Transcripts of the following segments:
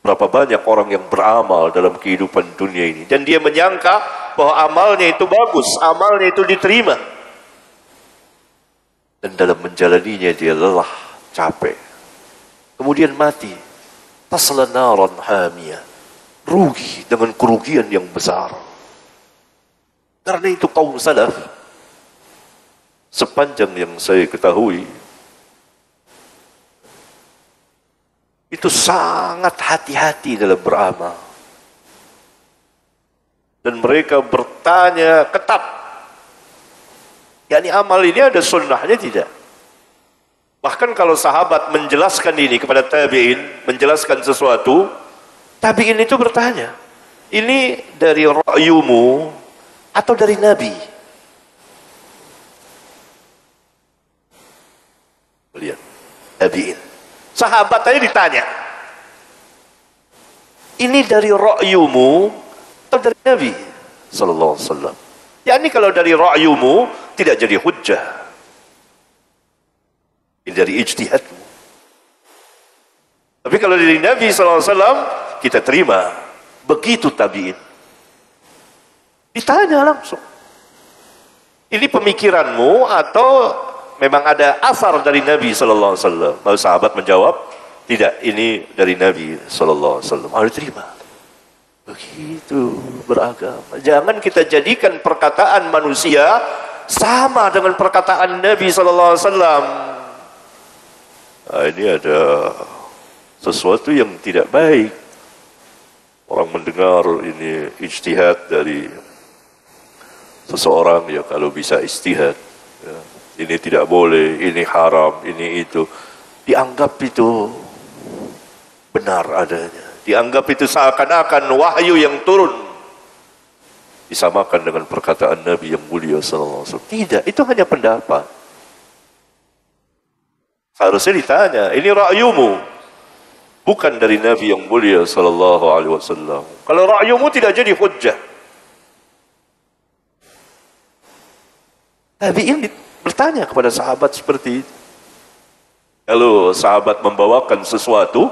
Berapa banyak orang yang beramal dalam kehidupan dunia ini, dan dia menyangka bahwa amalnya itu bagus, amalnya itu diterima, dan dalam menjalaninya dia lelah, capek, kemudian mati. Tasla naran hamiyah, rugi dengan kerugian yang besar. Karena itu kaum salaf, sepanjang yang saya ketahui, itu sangat hati-hati dalam beramal. Dan mereka bertanya ketat, yakni amal ini ada sunnahnya tidak? Bahkan kalau sahabat menjelaskan ini kepada tabi'in, menjelaskan sesuatu, tabi'in itu bertanya, ini dari ra'yumu atau dari Nabi? Lihat, tabi'in. Sahabat aja ditanya, ini dari ra'yumu atau dari Nabi sallallahu alaihi wasallam? yakni kalau dari ra'yumu tidak jadi hujjah, ini dari ijtihadmu. Tapi kalau dari Nabi sallallahu alaihi wasallam kita terima. Begitu tabi'in. Ditanya langsung, ini pemikiranmu atau memang ada asar dari Nabi sallallahu alaihi wasallam? Lalu sahabat menjawab, tidak, ini dari Nabi sallallahu alaihi wasallam. Harus terima. Begitu beragama. Jangan kita jadikan perkataan manusia sama dengan perkataan Nabi sallallahu alaihi wasallam. Nah, ini ada sesuatu yang tidak baik. Orang mendengar ini ijtihad dari seseorang, ya kalau bisa ijtihad, ya, ini tidak boleh, ini haram, ini itu, dianggap itu benar adanya, dianggap itu seakan-akan wahyu yang turun, disamakan dengan perkataan Nabi yang mulia sallallahu alaihi wasallam. Tidak, itu hanya pendapat. Harusnya ditanya, ini ra'yumu, bukan dari Nabi yang mulia sallallahu alaihi wasallam. Kalau ra'yumu tidak jadi hujjah. Tabi'in bertanya kepada sahabat seperti itu. Kalau sahabat membawakan sesuatu,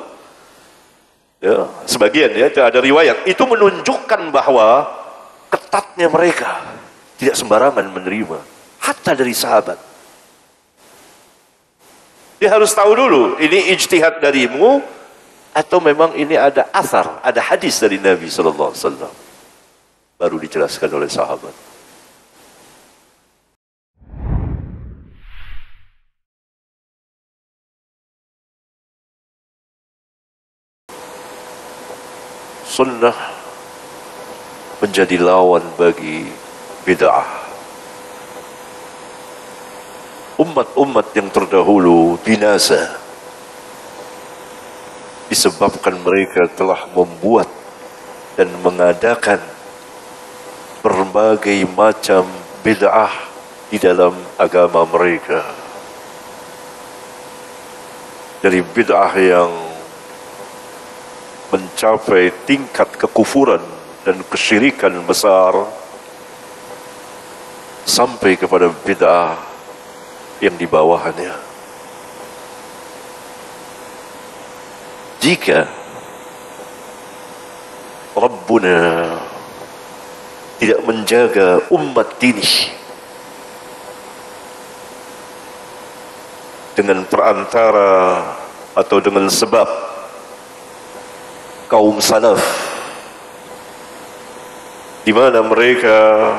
ya, sebagian ya, ada riwayat, itu menunjukkan bahwa ketatnya mereka, tidak sembarangan menerima, hatta dari sahabat. Dia harus tahu dulu, ini ijtihad darimu, atau memang ini ada asar, ada hadis dari Nabi sallallahu alaihi wasallam. Baru dijelaskan oleh sahabat. Sunnah menjadi lawan bagi bid'ah. Umat-umat yang terdahulu binasa disebabkan mereka telah membuat dan mengadakan berbagai macam bid'ah di dalam agama mereka. Dari bid'ah yang mencapai tingkat kekufuran dan kesyirikan besar, sampai kepada bid'ah yang di bawahnya. Jika Rabbuna tidak menjaga umat ini dengan perantara atau dengan sebab kaum salaf, di mana mereka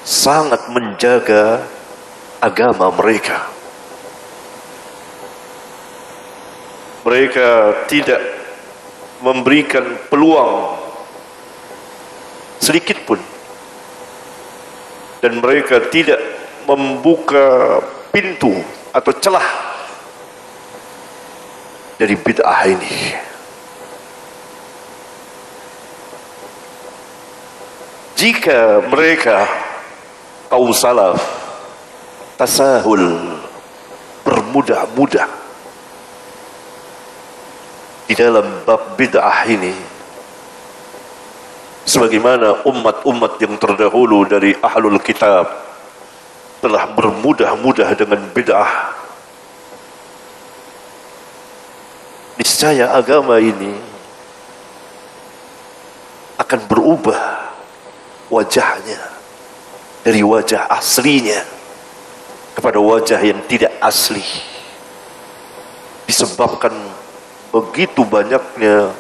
sangat menjaga agama mereka. Mereka tidak memberikan peluang sedikit pun, dan mereka tidak membuka pintu atau celah dari bid'ah ini. Jika mereka kaum salaf tasahul, bermudah-mudah di dalam bab bid'ah ini, sebagaimana umat-umat yang terdahulu dari ahlul kitab telah bermudah-mudah dengan bid'ah, niscaya agama ini akan berubah wajahnya dari wajah aslinya kepada wajah yang tidak asli, disebabkan begitu banyaknya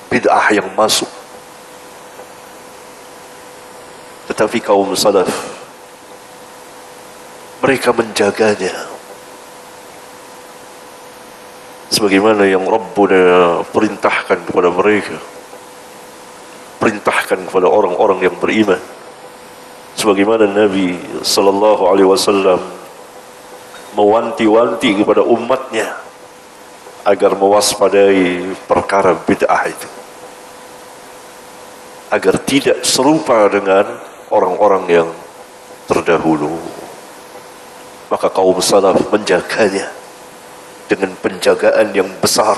bid'ah yang masuk. Tetapi kaum salaf, mereka menjaganya sebagaimana yang Rabbuna perintahkan kepada mereka, perintahkan kepada orang-orang yang beriman, sebagaimana Nabi sallallahu alaihi wasallam mewanti-wanti kepada umatnya agar mewaspadai perkara bid'ah itu, agar tidak serupa dengan orang-orang yang terdahulu. Maka kaum salaf menjaganya dengan penjagaan yang besar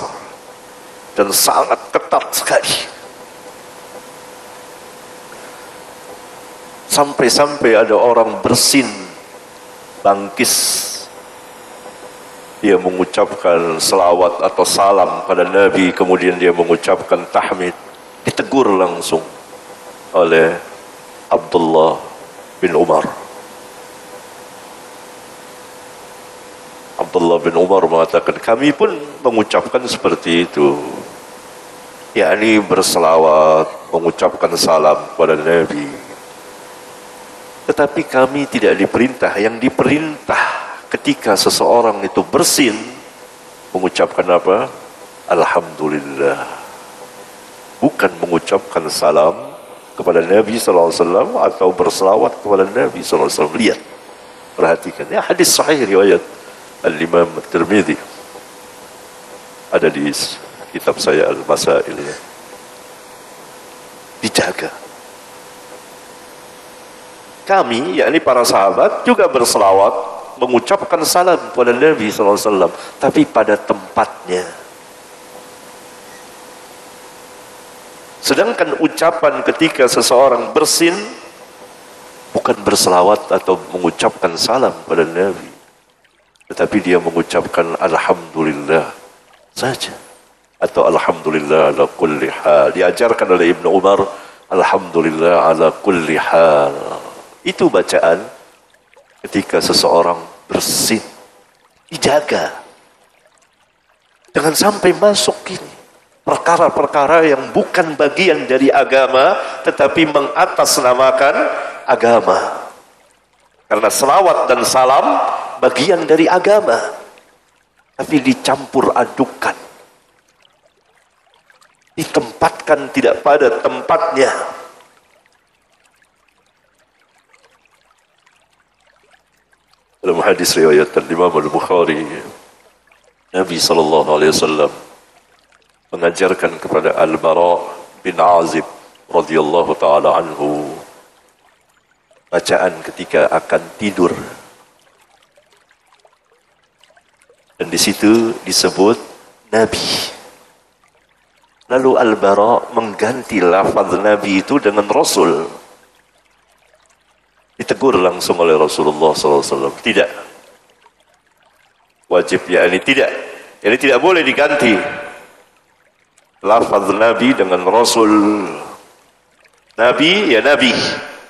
dan sangat ketat sekali. Sampai-sampai ada orang bersin, bangkis, dia mengucapkan selawat atau salam pada Nabi, kemudian dia mengucapkan tahmid, ditegur langsung oleh Abdullah bin Umar. Abdullah bin Umar mengatakan, kami pun mengucapkan seperti itu, yakni berselawat, mengucapkan salam kepada Nabi. Tetapi kami tidak diperintah. Yang diperintah ketika seseorang itu bersin, mengucapkan apa? Alhamdulillah. Bukan mengucapkan salam kepada Nabi SAW atau berselawat kepada Nabi SAW. Lihat, perhatikan. Ya, hadis sahih riwayat Al-Imam Tirmidzi, ada di kitab saya Al-Masail. Ya. Dijaga. Kami, yakni para sahabat, juga berselawat, mengucapkan salam kepada Nabi SAW, tapi pada tempatnya. Sedangkan ucapan ketika seseorang bersin, bukan berselawat atau mengucapkan salam pada Nabi, tetapi dia mengucapkan Alhamdulillah saja, atau Alhamdulillah ala kulli hal. Diajarkan oleh Ibnu Umar, Alhamdulillah ala kulli hal. Itu bacaan ketika seseorang bersin. Dijaga. Jangan sampai masuk ini perkara-perkara yang bukan bagian dari agama, tetapi mengatasnamakan agama. Karena selawat dan salam bagian dari agama, tapi dicampur adukan, ditempatkan tidak pada tempatnya. Dalam hadis riwayat Imam Al-Bukhari, Nabi SAW mengajarkan kepada Al-Bara bin Azib radhiyallahu ta'ala anhu bacaan ketika akan tidur. Dan di situ disebut Nabi. Lalu Al-Bara mengganti lafaz Nabi itu dengan Rasul. Ditegur langsung oleh Rasulullah SAW. Tidak. Wajib, yakni tidak. Jadi tidak boleh diganti lafaz Nabi dengan Rasul. Nabi, ya Nabi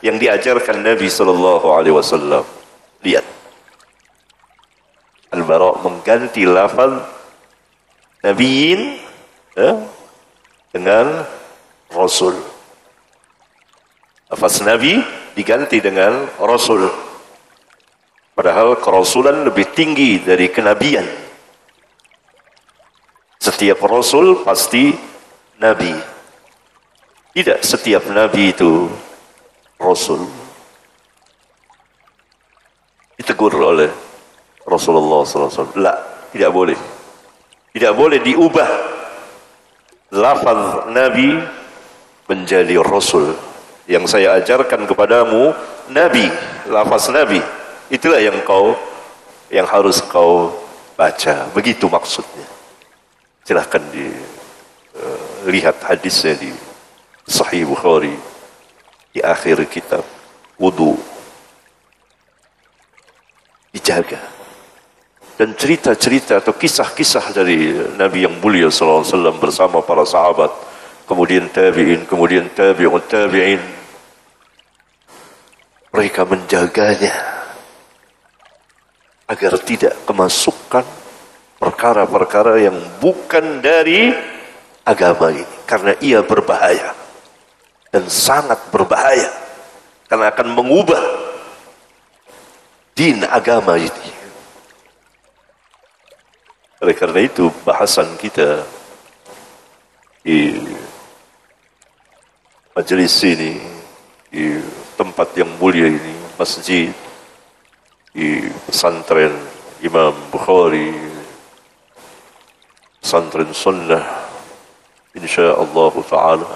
yang diajarkan Nabi SAW. Lihat. Al-Bara mengganti lafaz Nabiyin dengan Rasul. Lafaz Nabi diganti dengan Rasul. Padahal kerasulan lebih tinggi dari kenabian. Setiap Rasul pasti Nabi. Tidak setiap Nabi itu Rasul. Ditegur oleh Rasulullah SAW. La, tidak boleh. Tidak boleh diubah lafaz Nabi menjadi Rasul. Yang saya ajarkan kepadamu Nabi, lafaz Nabi, itulah yang harus kau baca. Begitu maksudnya. Silahkan dilihat hadisnya di Sahih Bukhari di akhir kitab wudu. Dijaga. dan cerita-cerita atau kisah-kisah dari Nabi yang mulia sallallahu alaihi wasallam bersama para sahabat, kemudian tabi'in, kemudian tabi'ut tabi'in. Mereka menjaganya agar tidak kemasukan perkara-perkara yang bukan dari agama ini, karena ia berbahaya dan sangat berbahaya karena akan mengubah din agama ini. Oleh karena itu bahasan kita di majelis ini, di tempat yang mulia ini, masjid, di pesantren Imam Bukhari, pesantren sunnah, insyaallah ta'ala,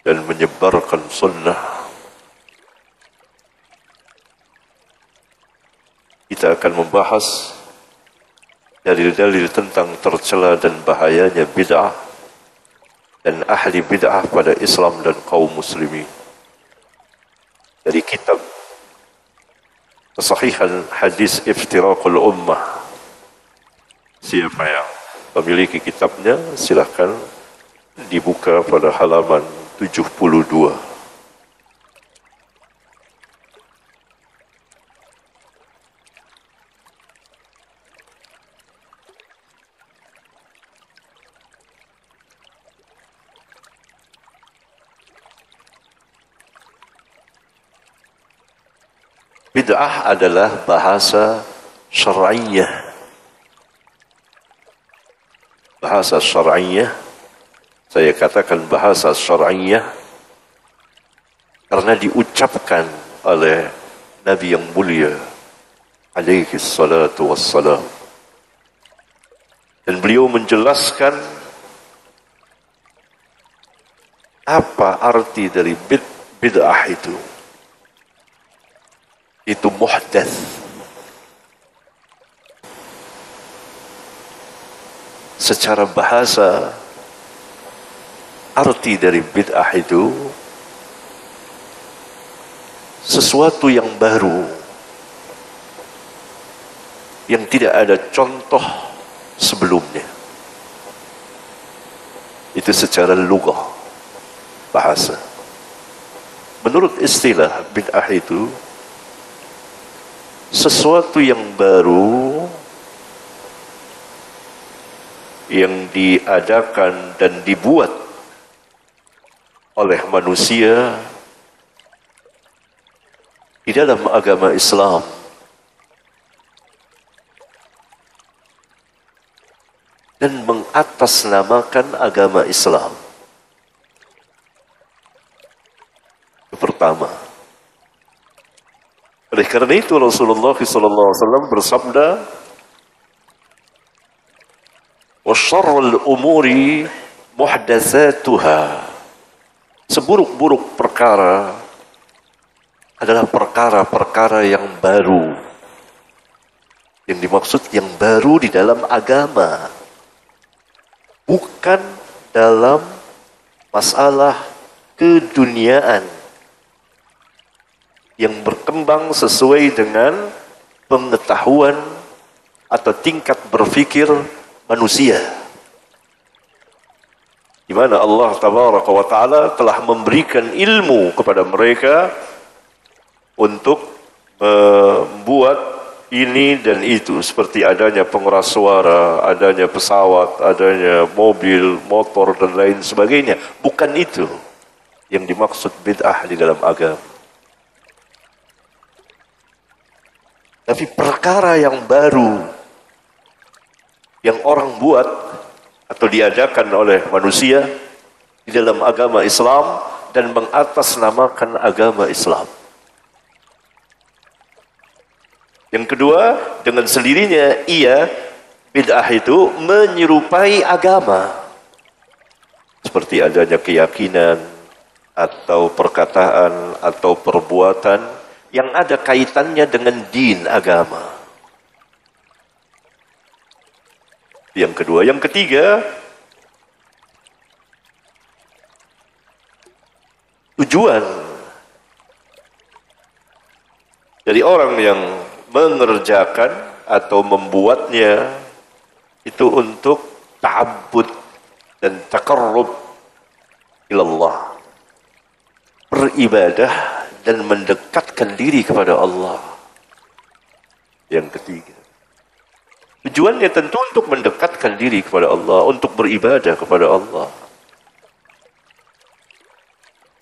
dan menyebarkan sunnah. Kita akan membahas dalil-dalil tentang tercela dan bahayanya bid'ah dan ahli bid'ah pada Islam dan kaum muslimin. Dari kitab Kesahihan Hadis Iftiraqul Ummah. Siapa yang memiliki kitabnya silakan dibuka pada halaman 72. Bid'ah adalah bahasa syar'iyah. Bahasa syar'iyah, saya katakan bahasa syar'iyah karena diucapkan oleh Nabi yang mulia alaihi salatu wassalam. Dan beliau menjelaskan apa arti dari bid'ah itu. Itu muhdats. Secara bahasa, arti dari bid'ah itu sesuatu yang baru, yang tidak ada contoh sebelumnya. Itu secara lugah, bahasa. Menurut istilah bid'ah itu sesuatu yang baru yang diadakan dan dibuat oleh manusia di dalam agama Islam dan mengatasnamakan agama Islam. Yang pertama. Oleh karena itu Rasulullah SAW bersabda, "Wa syarrul umuri muhdatsatuha." Seburuk-buruk perkara adalah perkara-perkara yang baru. Yang dimaksud yang baru di dalam agama, bukan dalam masalah keduniaan yang berkembang sesuai dengan pengetahuan atau tingkat berfikir manusia, di mana Allah Tabaraka wa Ta'ala telah memberikan ilmu kepada mereka untuk membuat ini dan itu, seperti adanya pengeras suara, adanya pesawat, adanya mobil, motor, dan lain sebagainya. Bukan itu yang dimaksud bid'ah di dalam agama. Tapi perkara yang baru yang orang buat atau diadakan oleh manusia di dalam agama Islam dan mengatasnamakan agama Islam. Yang kedua, dengan sendirinya bid'ah itu menyerupai agama. Seperti adanya keyakinan atau perkataan atau perbuatan yang ada kaitannya dengan din agama. Yang kedua. Yang ketiga, tujuan dari orang yang mengerjakan atau membuatnya itu untuk ta'abbud dan taqarrub ilallah, beribadah dan mendekatkan diri kepada Allah. Yang ketiga, tujuannya tentu untuk mendekatkan diri kepada Allah, untuk beribadah kepada Allah.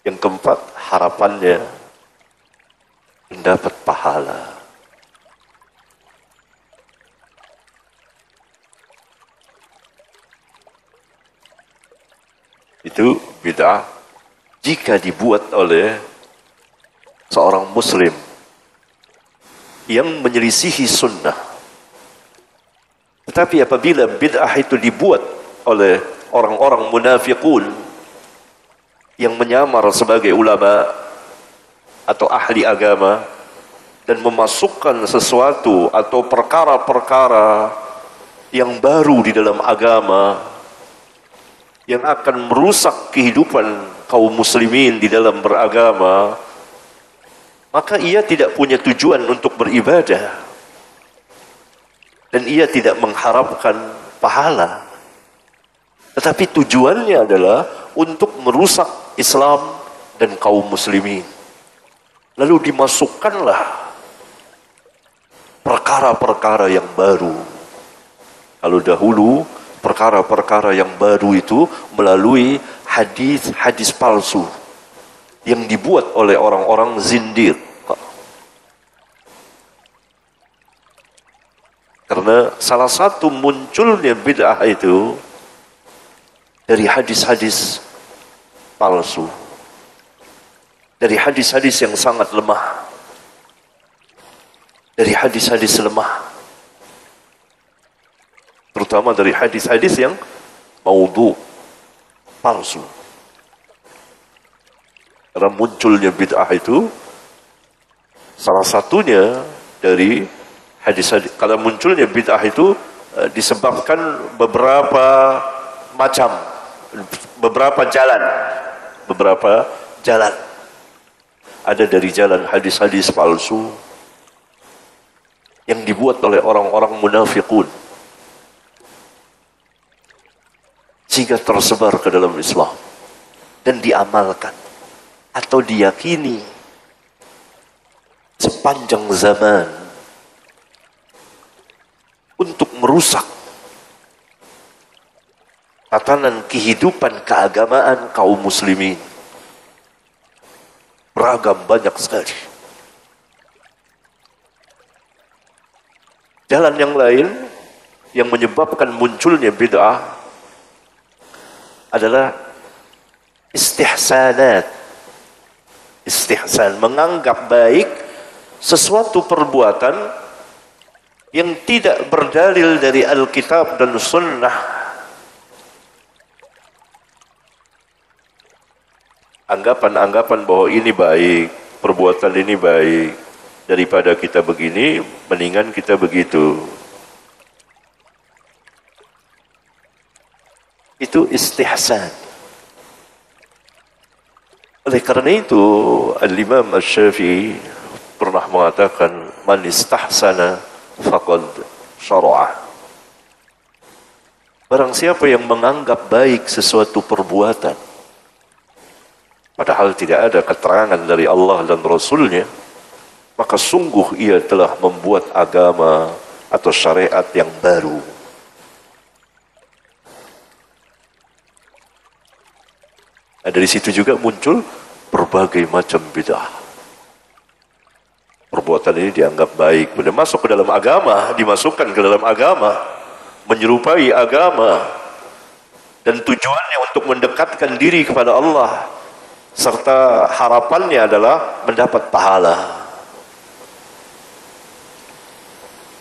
Yang keempat, harapannya mendapat pahala. Itu bid'ah jika dibuat oleh seorang muslim yang menyelisihi sunnah. Tetapi apabila bid'ah itu dibuat oleh orang-orang munafiqun yang menyamar sebagai ulama atau ahli agama dan memasukkan sesuatu atau perkara-perkara yang baru di dalam agama yang akan merusak kehidupan kaum muslimin di dalam beragama, maka ia tidak punya tujuan untuk beribadah dan ia tidak mengharapkan pahala, tetapi tujuannya adalah untuk merusak Islam dan kaum muslimin. Lalu dimasukkanlah perkara-perkara yang baru. Kalau dahulu perkara-perkara yang baru itu melalui hadis-hadis palsu yang dibuat oleh orang-orang zindir. Karena salah satu munculnya bid'ah itu dari hadis-hadis palsu, dari hadis-hadis yang sangat lemah, dari hadis-hadis lemah, terutama dari hadis-hadis yang maudhu, palsu. Karena munculnya bid'ah itu salah satunya dari hadis-hadis. Kalau munculnya bid'ah itu disebabkan beberapa macam, beberapa jalan. Ada dari jalan hadis-hadis palsu yang dibuat oleh orang-orang munafiqun sehingga tersebar ke dalam Islam dan diamalkan atau diyakini sepanjang zaman untuk merusak tatanan kehidupan keagamaan kaum muslimin. Beragam banyak sekali. Jalan yang lain yang menyebabkan munculnya bid'ah adalah istihsanat. Istihsan, menganggap baik sesuatu perbuatan yang tidak berdalil dari Alkitab dan Sunnah. Anggapan-anggapan bahwa ini baik, perbuatan ini baik, daripada kita begini, mendingan kita begitu. Itu istihsan. Oleh karena itu, Al-Imam Asy-Syafi'i pernah mengatakan, man istahsana faqad syara'a. Barang siapa yang menganggap baik sesuatu perbuatan, padahal tidak ada keterangan dari Allah dan Rasulnya, maka sungguh ia telah membuat agama atau syariat yang baru. Nah, dari situ juga muncul berbagai macam bid'ah. Perbuatan ini dianggap baik, kemudian masuk ke dalam agama, dimasukkan ke dalam agama, menyerupai agama, dan tujuannya untuk mendekatkan diri kepada Allah, serta harapannya adalah mendapat pahala.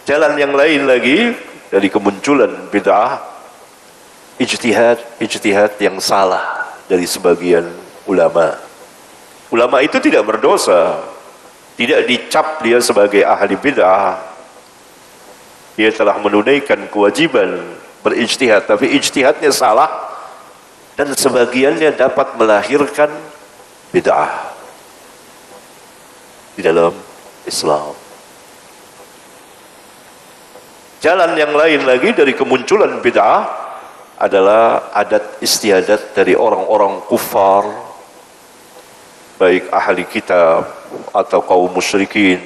Jalan yang lain lagi dari kemunculan bid'ah, ijtihad yang salah dari sebagian ulama. Ulama itu tidak berdosa, tidak dicap dia sebagai ahli bid'ah. Dia telah menunaikan kewajiban berijtihad, tapi ijtihadnya salah dan sebagiannya dapat melahirkan bid'ah di dalam Islam. Jalan yang lain lagi dari kemunculan bid'ah adalah adat istiadat dari orang-orang kufar, baik ahli kitab atau kaum musyrikin,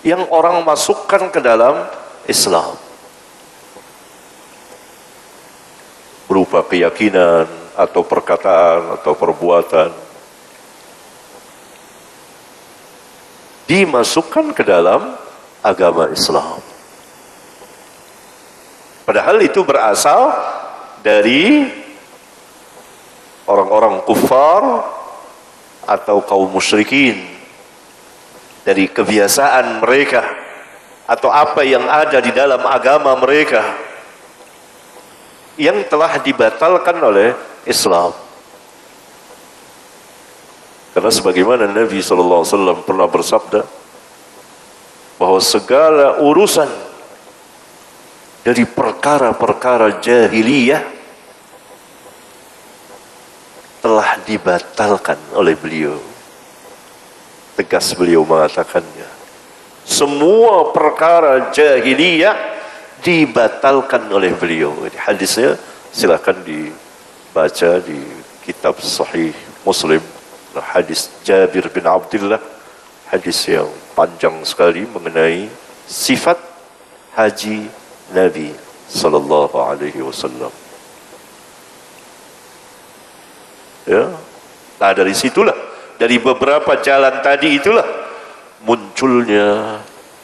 yang orang masukkan ke dalam Islam berupa keyakinan atau perkataan atau perbuatan, dimasukkan ke dalam agama Islam. Padahal itu berasal dari orang-orang kufar atau kaum musyrikin, dari kebiasaan mereka atau apa yang ada di dalam agama mereka yang telah dibatalkan oleh Islam. Karena sebagaimana Nabi SAW pernah bersabda bahwa segala urusan dari perkara-perkara jahiliyah telah dibatalkan oleh beliau. Tegas beliau mengatakannya. Semua perkara jahiliyah dibatalkan oleh beliau. Hadisnya silakan dibaca di kitab Sahih Muslim. Hadis Jabir bin Abdullah. Hadis yang panjang sekali mengenai sifat haji Nabi sallallahu alaihi wasallam. Ya. Nah, dari situlah, dari beberapa jalan tadi itulah munculnya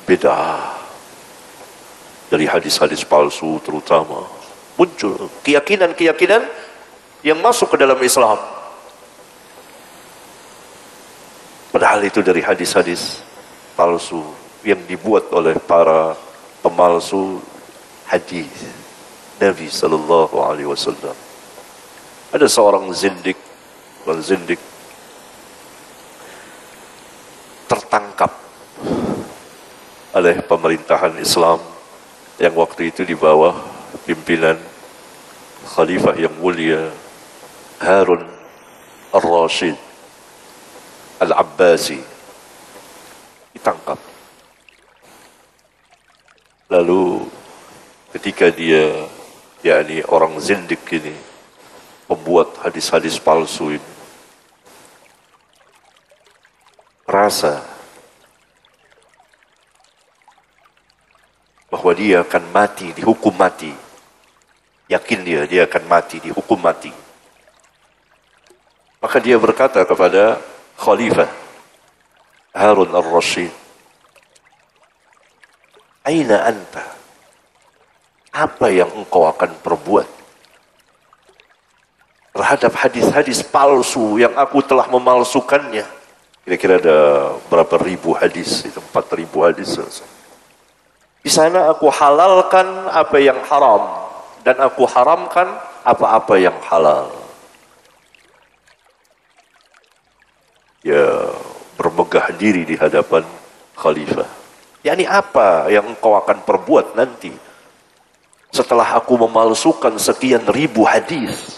bid'ah. Dari hadis-hadis palsu terutama muncul keyakinan-keyakinan yang masuk ke dalam Islam. Padahal itu dari hadis-hadis palsu yang dibuat oleh para pemalsu hadis Nabi sallallahu alaihi wasallam. Ada seorang zindik tertangkap oleh pemerintahan Islam yang waktu itu di bawah pimpinan Khalifah yang mulia Harun Ar-Rasyid Al-Abbasi. Ditangkap. Lalu ketika dia, yakni orang zindik ini, membuat hadis-hadis palsu ini, rasa bahwa dia akan mati, dihukum mati. Yakin dia akan mati, dihukum mati. Maka dia berkata kepada Khalifah Harun Ar-Rasyid, "Aina anta?" Apa yang engkau akan perbuat terhadap hadis-hadis palsu yang aku telah memalsukannya? Kira-kira ada berapa ribu hadis? Itu 4.000 hadis. Di sana aku halalkan apa yang haram dan aku haramkan apa-apa yang halal. Ya, bermegah diri di hadapan khalifah. yakni apa yang engkau akan perbuat nanti setelah aku memalsukan sekian ribu hadis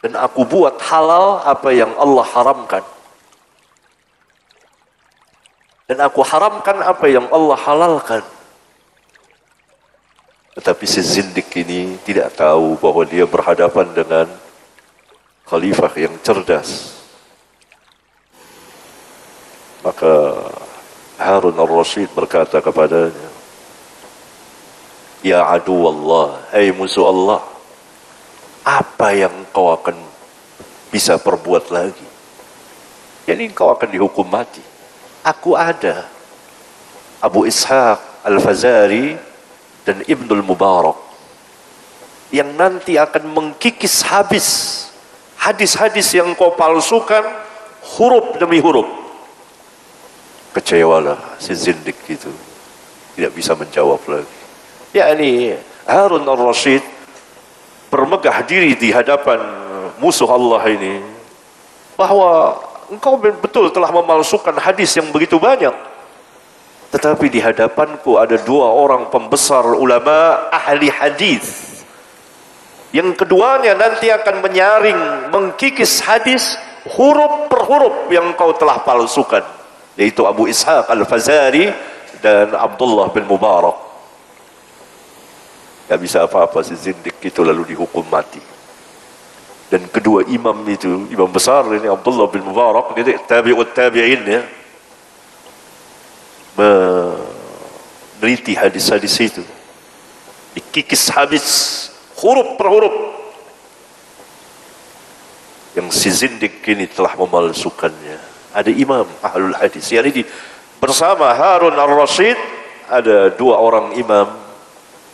dan aku buat halal apa yang Allah haramkan dan aku haramkan apa yang Allah halalkan. Tetapi si zindik ini tidak tahu bahwa dia berhadapan dengan khalifah yang cerdas. Maka Harun Ar-Rasyid berkata kepadanya, "Ya adu Allah, hai musuh Allah, apa yang kau akan bisa perbuat lagi? Yani kau akan dihukum mati. Aku ada Abu Ishaq Al-Fazari dan Ibnul Mubarak yang nanti akan mengkikis habis hadis-hadis yang kau palsukan huruf demi huruf." Kecewalah si zindik itu, tidak bisa menjawab lagi. Yakni Harun Ar-Rasyid bermegah diri di hadapan musuh Allah ini bahwa engkau betul telah memalsukan hadis yang begitu banyak, tetapi di hadapanku ada dua orang pembesar ulama ahli hadis yang keduanya nanti akan menyaring, mengkikis hadis huruf per huruf yang kau telah palsukan. yaitu Abu Ishaq Al-Fazari dan Abdullah bin Mubarak. Gak bisa apa-apa si zindik itu, lalu dihukum mati. Dan kedua imam itu, imam besar ini Abdullah bin Mubarak, jadi tabi'ut tabi'in ya, meneliti hadis-hadis itu, dikikis habis huruf per huruf yang si zindik ini telah memalsukannya. Ada imam ahlul hadis, yakni bersama Harun ar-Rasyid ada dua orang imam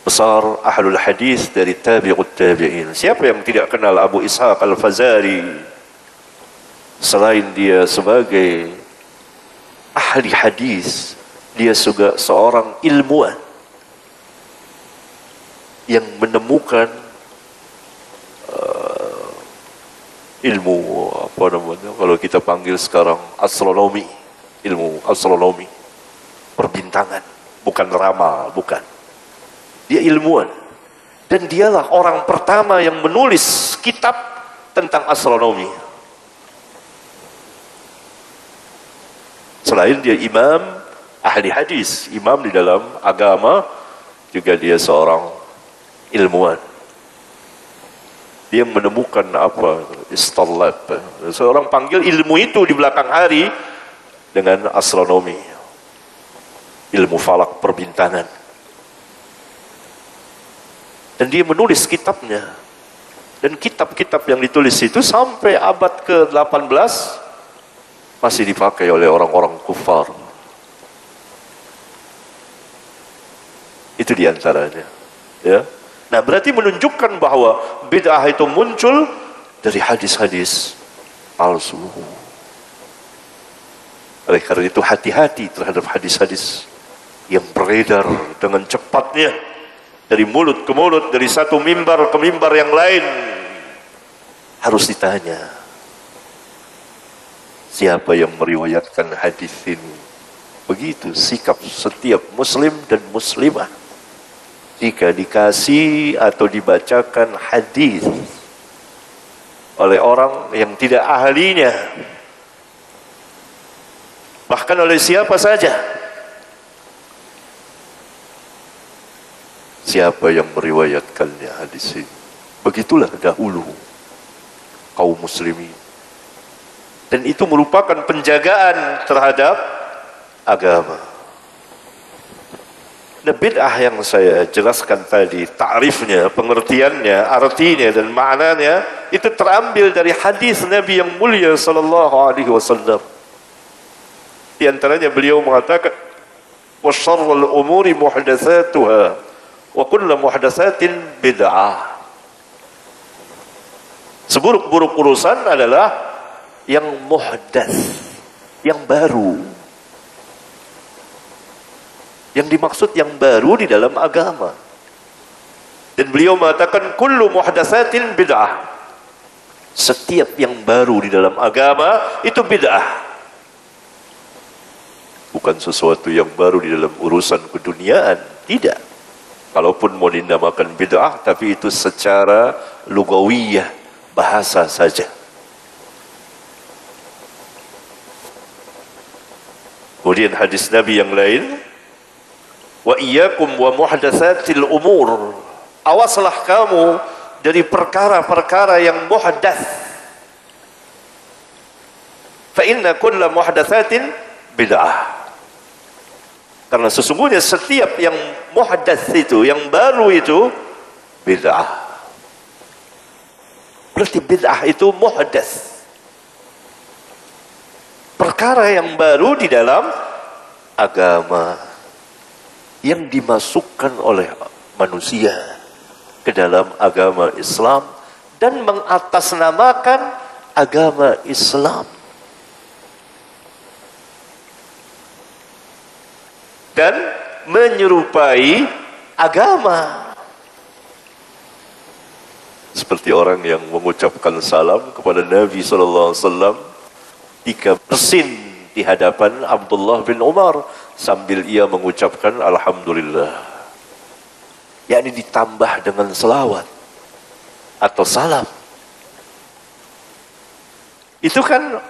besar ahlul hadis dari tabi'ut tabi'in. Siapa yang tidak kenal Abu Ishaq Al-Fazari selain dia sebagai ahli hadis, dia juga seorang ilmuwan yang menemukan ilmu apa namanya, kalau kita panggil sekarang astronomi, ilmu astronomi, perbintangan, bukan ramal, bukan. Dia ilmuwan, dan dialah orang pertama yang menulis kitab tentang astronomi. Selain dia imam ahli hadis, imam di dalam agama, juga dia seorang ilmuwan. Dia menemukan apa? Istallab. Seorang panggil ilmu itu di belakang hari dengan astronomi, ilmu falak perbintangan. Dan dia menulis kitabnya. Dan kitab-kitab yang ditulis itu sampai abad ke-18 masih dipakai oleh orang-orang kufar. Itu diantaranya. Ya. Nah, berarti menunjukkan bahwa bid'ah itu muncul dari hadis-hadis palsu. Oleh karena itu hati-hati terhadap hadis-hadis yang beredar dengan cepatnya dari mulut ke mulut, dari satu mimbar ke mimbar yang lain. Harus ditanya, siapa yang meriwayatkan hadis ini? Begitu sikap setiap muslim dan muslimah jika dikasih atau dibacakan hadis oleh orang yang tidak ahlinya, bahkan oleh siapa saja. Siapa yang meriwayatkannya hadis ini? Begitulah dahulu kaum muslimin. Dan itu merupakan penjagaan terhadap agama. Nah, bid'ah yang saya jelaskan tadi, ta'rifnya, pengertiannya, artinya dan maknanya, itu terambil dari hadis Nabi yang mulia sallallahu alaihi wasallam. Di antaranya beliau mengatakan, "Wa syarrul umuri muhdatsatuha wa kullu muhdatsatin bid'ah." Seburuk-buruk urusan adalah yang muhdats, yang baru. Yang dimaksud yang baru di dalam agama. Dan beliau mengatakan kullu muhdatsatin bid'ah. Setiap yang baru di dalam agama itu bid'ah. Bukan sesuatu yang baru di dalam urusan keduniaan, tidak. Kalaupun mau dinamakan bid'ah, tapi itu secara lugawiyah, bahasa saja. Kemudian hadis Nabi yang lain, wa iyyakum wa muhdatsatil umur. Awaslah kamu dari perkara-perkara yang muhdats. Fa inna kulla muhdatsatin bid'ah. Karena sesungguhnya setiap yang muhdats itu, yang baru itu bid'ah. Berarti bid'ah itu muhdats. Perkara yang baru di dalam agama, yang dimasukkan oleh manusia ke dalam agama Islam dan mengatasnamakan agama Islam. Dan menyerupai agama. Seperti orang yang mengucapkan salam kepada Nabi SAW ketika bersin di hadapan Abdullah bin Umar sambil ia mengucapkan alhamdulillah, yakni ditambah dengan selawat atau salam. Itu kan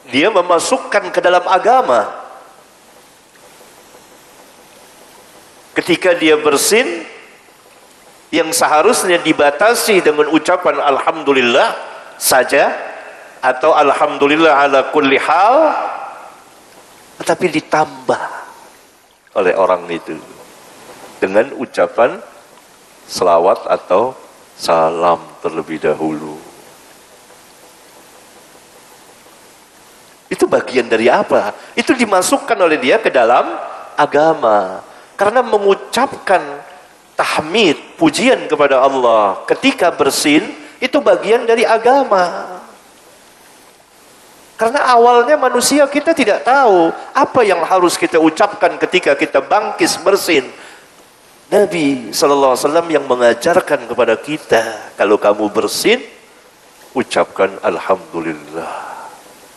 dia memasukkan ke dalam agama Ketika dia bersin, yang seharusnya dibatasi dengan ucapan alhamdulillah saja atau alhamdulillah ala kulli hal, tetapi ditambah oleh orang itu dengan ucapan selawat atau salam terlebih dahulu. Itu bagian dari apa? Itu dimasukkan oleh dia ke dalam agama. Karena mengucapkan tahmid, pujian kepada Allah ketika bersin, itu bagian dari agama. Karena awalnya manusia kita tidak tahu apa yang harus kita ucapkan ketika kita bangkis bersin. Nabi SAW yang mengajarkan kepada kita, kalau kamu bersin, ucapkan alhamdulillah.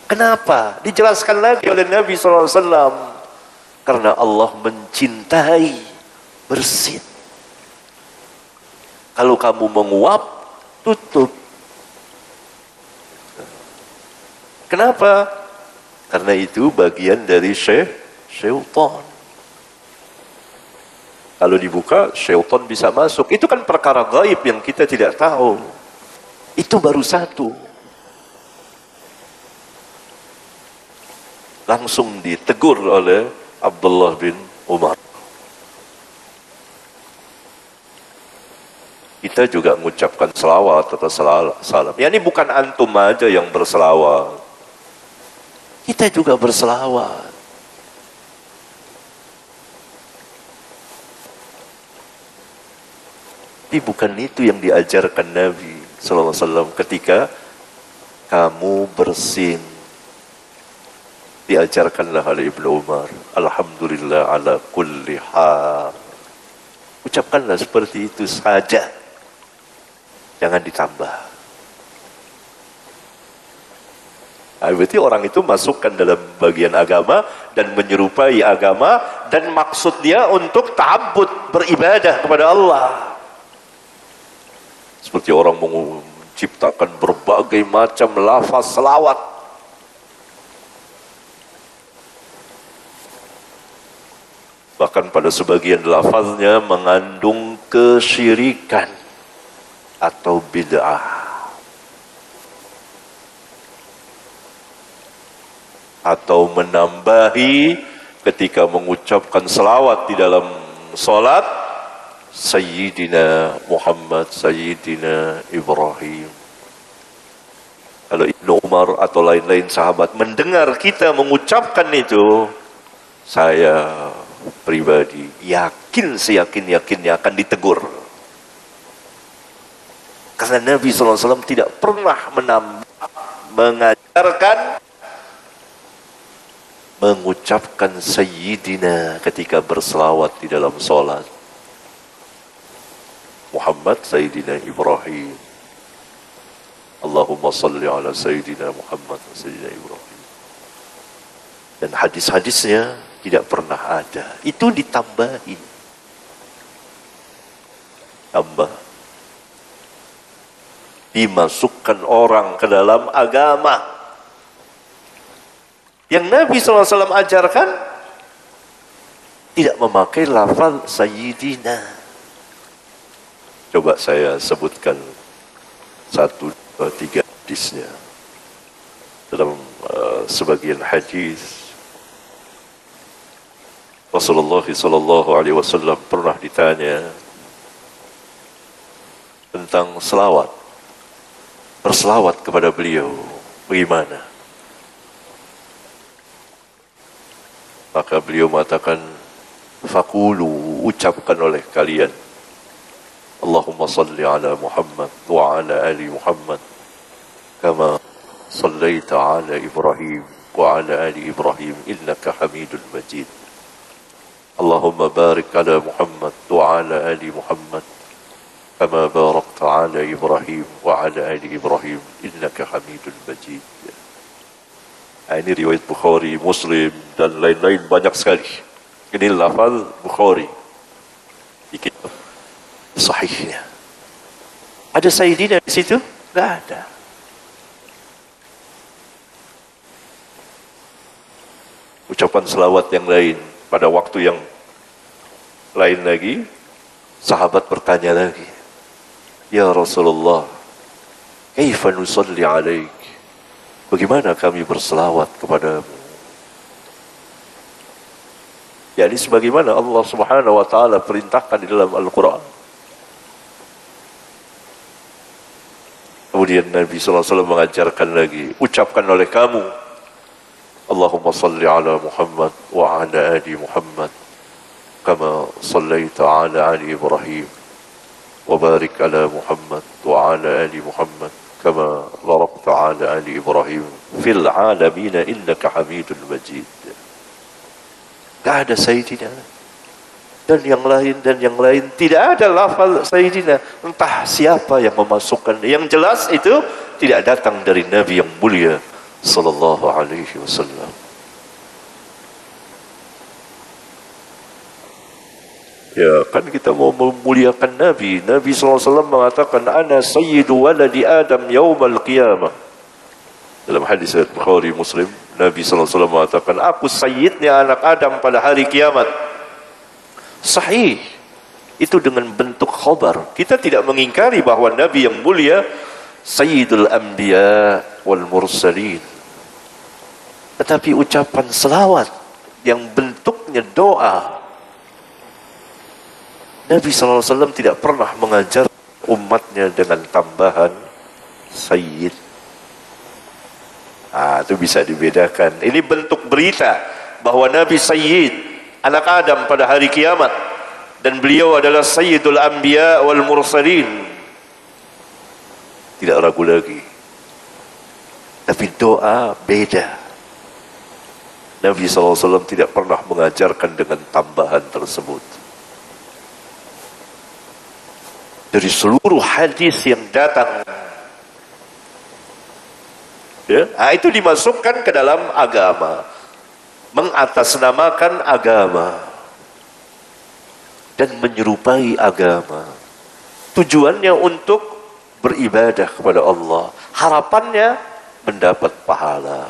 Kenapa? Dijelaskan lagi oleh Nabi SAW. Karena Allah mencintai bersin. Kalau kamu menguap, tutup. Kenapa? Karena itu bagian dari syaitan. Kalau dibuka, syaitan bisa masuk. Itu kan perkara gaib yang kita tidak tahu. Itu baru satu. Langsung ditegur oleh Abdullah bin Umar. Kita juga mengucapkan selawat atau salam. Ya, ini bukan antum aja yang berselawat. Kita juga berselawat. Tapi bukan itu yang diajarkan Nabi sallallahu alaihi wasallam ketika kamu bersin. Diajarkanlah oleh Ibnu Umar, alhamdulillah ala kulli hal. Ucapkanlah seperti itu saja, jangan ditambah. Berarti orang itu masukkan dalam bagian agama dan menyerupai agama, dan maksud dia untuk ta'abbud, beribadah kepada Allah. Seperti orang menciptakan berbagai macam lafaz selawat. Bahkan pada sebagian lafaznya mengandung kesyirikan atau bid'ah. Atau menambahi ketika mengucapkan selawat di dalam salat, Sayyidina Muhammad, Sayyidina Ibrahim. Kalau Ibnu Umar atau lain-lain sahabat mendengar kita mengucapkan itu, saya pribadi yakin, seyakin-yakinnya akan ditegur. Karena Nabi SAW tidak pernah mengajarkan mengucapkan Sayyidina ketika berselawat di dalam sholat. Muhammad, Sayyidina Ibrahim. Allahumma salli ala Sayyidina Muhammad, Sayyidina Ibrahim. Dan hadis-hadisnya tidak pernah ada. Itu ditambahi. Tambah. Dimasukkan orang ke dalam agama. Yang Nabi SAW ajarkan tidak memakai lafaz Sayyidina. Coba saya sebutkan 1, 2, 3 hadisnya. Dalam sebagian hadis, Rasulullah SAW pernah ditanya tentang selawat, berselawat kepada beliau, bagaimana? Maka beliau mengatakan, faqulu, ucapkan oleh kalian, Allahumma salli ala Muhammad wa ala ali Muhammad kama sallaita ala Ibrahim wa ala ali Ibrahim innaka Hamidul Majid. Allahumma barik ala Muhammad wa ala ali Muhammad kama barakta ala Ibrahim wa ala ali Ibrahim innaka Hamidul Majid. Ini riwayat Bukhari, Muslim dan lain-lain banyak sekali. Ini lafaz Bukhari di kitab sahihnya. Ada Sayyidina di situ? Enggak ada. Ucapan selawat yang lain pada waktu yang Lain lagi, sahabat bertanya lagi, "Ya Rasulullah, kaifa nusalli alaik?" Bagaimana kami berselawat kepadamu? Yani sebagaimana Allah Subhanahu wa taala perintahkan di dalam Al-Qur'an. Kemudian Nabi sallallahu alaihi wasallam mengajarkan lagi, ucapkan oleh kamu, Allahumma salli ala Muhammad wa ala ali Muhammad kama sallaita ala ali Ibrahim wa barik ala Muhammad wa ala ali Muhammad kama barakta ala ali Ibrahim fil alamin innaka Hamidul Majid. Tidak ada Sayyidina dan yang lain, tidak ada lafal Sayyidina. Entah siapa yang memasukkan. Yang jelas itu tidak datang dari Nabi yang mulia sallallahu alaihi wasallam. Ya, kan kita mau memuliakan Nabi. Nabi sallallahu alaihi wasallam mengatakan, "Ana sayyidu waladi Adam yaumal qiyamah." Dalam hadis riwayat Bukhari Muslim, Nabi sallallahu alaihi wasallam mengatakan, "Aku sayyidnya anak Adam pada hari kiamat." Sahih. Itu dengan bentuk khabar. Kita tidak mengingkari bahwa Nabi yang mulia Sayyidul Anbiya wal Mursalin. Tetapi ucapan selawat yang bentuknya doa, Nabi SAW tidak pernah mengajar umatnya dengan tambahan Sayyid. Itu bisa dibedakan. Ini bentuk berita bahwa Nabi Sayyid anak Adam pada hari kiamat, dan beliau adalah Sayyidul Anbiya wal Mursalin. Tidak ragu lagi. Tapi doa beda. Nabi SAW tidak pernah mengajarkan dengan tambahan tersebut. Dari seluruh hadis yang datang, ya, itu dimasukkan ke dalam agama, mengatasnamakan agama dan menyerupai agama. Tujuannya untuk beribadah kepada Allah, harapannya mendapat pahala.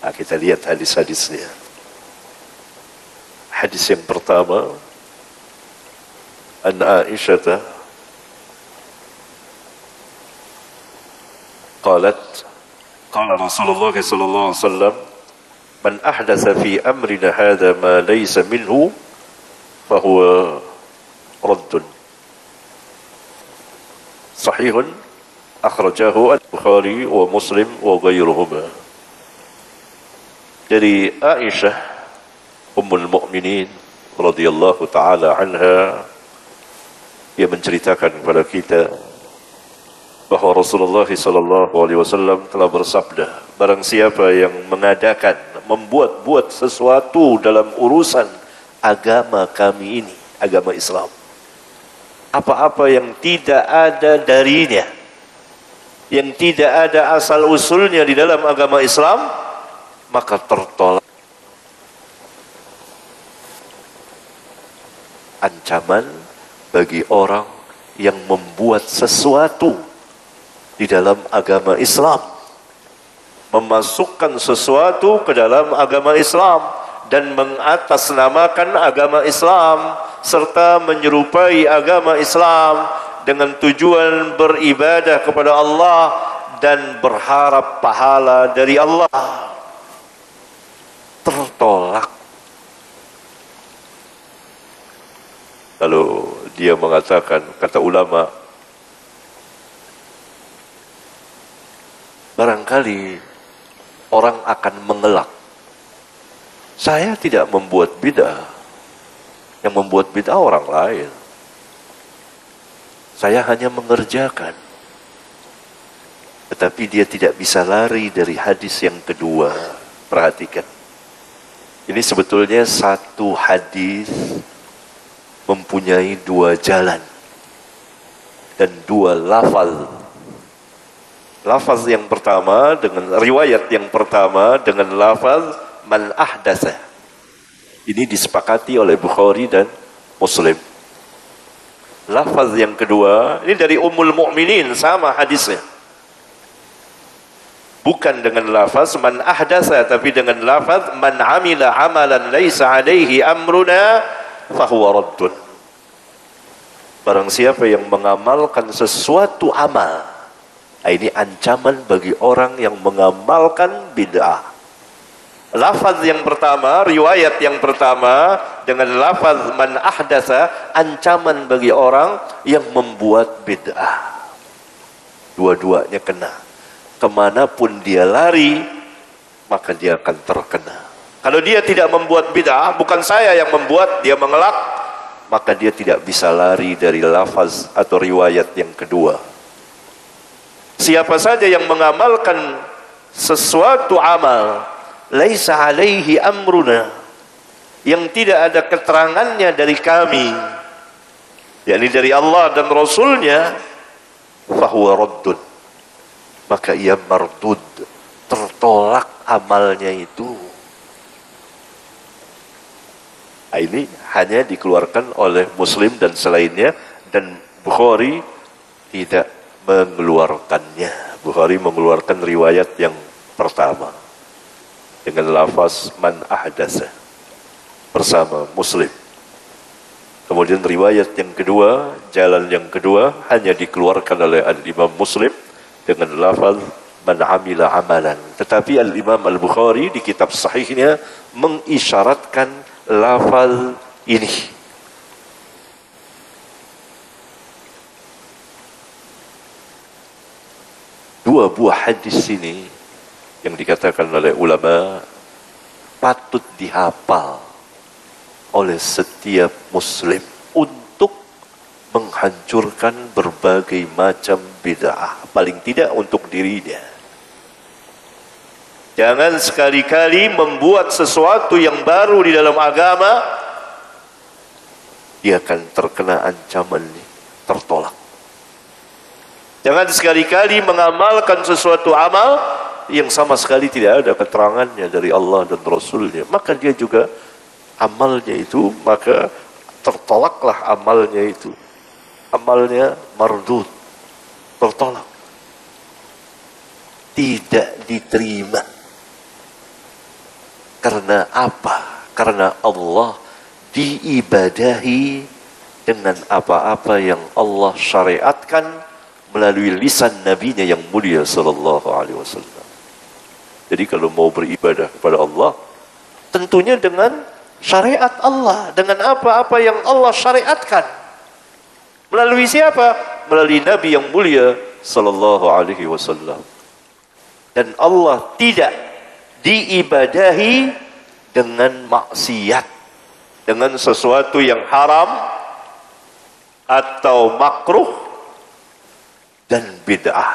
Kita lihat hadis-hadisnya. Hadis yang pertama, an Aisyah qalat qala Rasulullah sallallahu alaihi wasallam, "Man ahdatsa fi amrina hadha ma laysa minhu fahuwa raddun." Sahihun akhrajahu Al-Bukhari wa Muslim wa ghairuhuma. Dari Aisyah Ummul Mukminin radhiyallahu taala anha, ia menceritakan kepada kita bahwa Rasulullah sallallahu alaihi wasallam telah bersabda, barang siapa yang mengadakan, membuat sesuatu dalam urusan agama kami ini, agama Islam, apa-apa yang tidak ada darinya, yang tidak ada asal usulnya di dalam agama Islam, maka tertolak ancaman bagi orang yang membuat sesuatu di dalam agama Islam, memasukkan sesuatu ke dalam agama Islam dan mengatasnamakan agama Islam serta menyerupai agama Islam dengan tujuan beribadah kepada Allah dan berharap pahala dari Allah, tertolak. Lalu dia mengatakan, kata ulama, barangkali orang akan mengelak, saya tidak membuat bid'ah, yang membuat bid'ah orang lain, saya hanya mengerjakan. Tetapi dia tidak bisa lari dari hadis yang kedua. Perhatikan, ini sebetulnya satu hadis mempunyai dua jalan dan dua lafaz. Lafaz yang pertama dengan riwayat yang pertama dengan lafaz man ahdatsa. Ini disepakati oleh Bukhari dan Muslim. Lafaz yang kedua ini dari Ummul Mukminin, sama hadisnya. Bukan dengan lafaz man ahdatsa, tapi dengan lafaz man amila amalan laisa alaihi amruna fahuwa raddun. Barang siapa yang mengamalkan sesuatu amal, ini ancaman bagi orang yang mengamalkan bid'ah. Lafaz yang pertama, riwayat yang pertama dengan lafaz man ahdatsa, ancaman bagi orang yang membuat bid'ah. Dua-duanya kena. Kemanapun dia lari, maka dia akan terkena. Kalau dia tidak membuat bid'ah, bukan saya yang membuat, dia mengelak, maka dia tidak bisa lari dari lafaz atau riwayat yang kedua. Siapa saja yang mengamalkan sesuatu amal, laisa alaihi amruna, yang tidak ada keterangannya dari kami, yakni dari Allah dan Rasulnya, fahuwa raddun, maka ia mardud, tertolak amalnya itu. Ini hanya dikeluarkan oleh Muslim dan selainnya, dan Bukhari tidak mengeluarkannya. Bukhari mengeluarkan riwayat yang pertama dengan lafaz man ahdatsa bersama Muslim. Kemudian riwayat yang kedua, jalan yang kedua hanya dikeluarkan oleh Al-Imam Muslim dengan lafaz man amila amalan. Tetapi Al-Imam Al-Bukhari di kitab sahihnya mengisyaratkan lafaz ini. Dua buah hadis ini yang dikatakan oleh ulama patut dihafal oleh setiap Muslim untuk menghancurkan berbagai macam bid'ah, paling tidak untuk dirinya. Jangan sekali-kali membuat sesuatu yang baru di dalam agama, dia akan terkena ancaman ini, tertolak. Jangan sekali-kali mengamalkan sesuatu amal yang sama sekali tidak ada keterangannya dari Allah dan Rasulnya, maka dia juga amalnya itu, maka tertolaklah amalnya itu. Amalnya mardud, tertolak, tidak diterima. Karena apa? Karena Allah diibadahi dengan apa-apa yang Allah syariatkan melalui lisan nabinya yang mulia sallallahu alaihi wasallam. Jadi kalau mau beribadah kepada Allah, tentunya dengan syariat Allah, dengan apa-apa yang Allah syariatkan. Melalui siapa? Melalui Nabi yang mulia sallallahu alaihi wasallam. Dan Allah tidak diibadahi dengan maksiat, dengan sesuatu yang haram atau makruh dan bid'ah.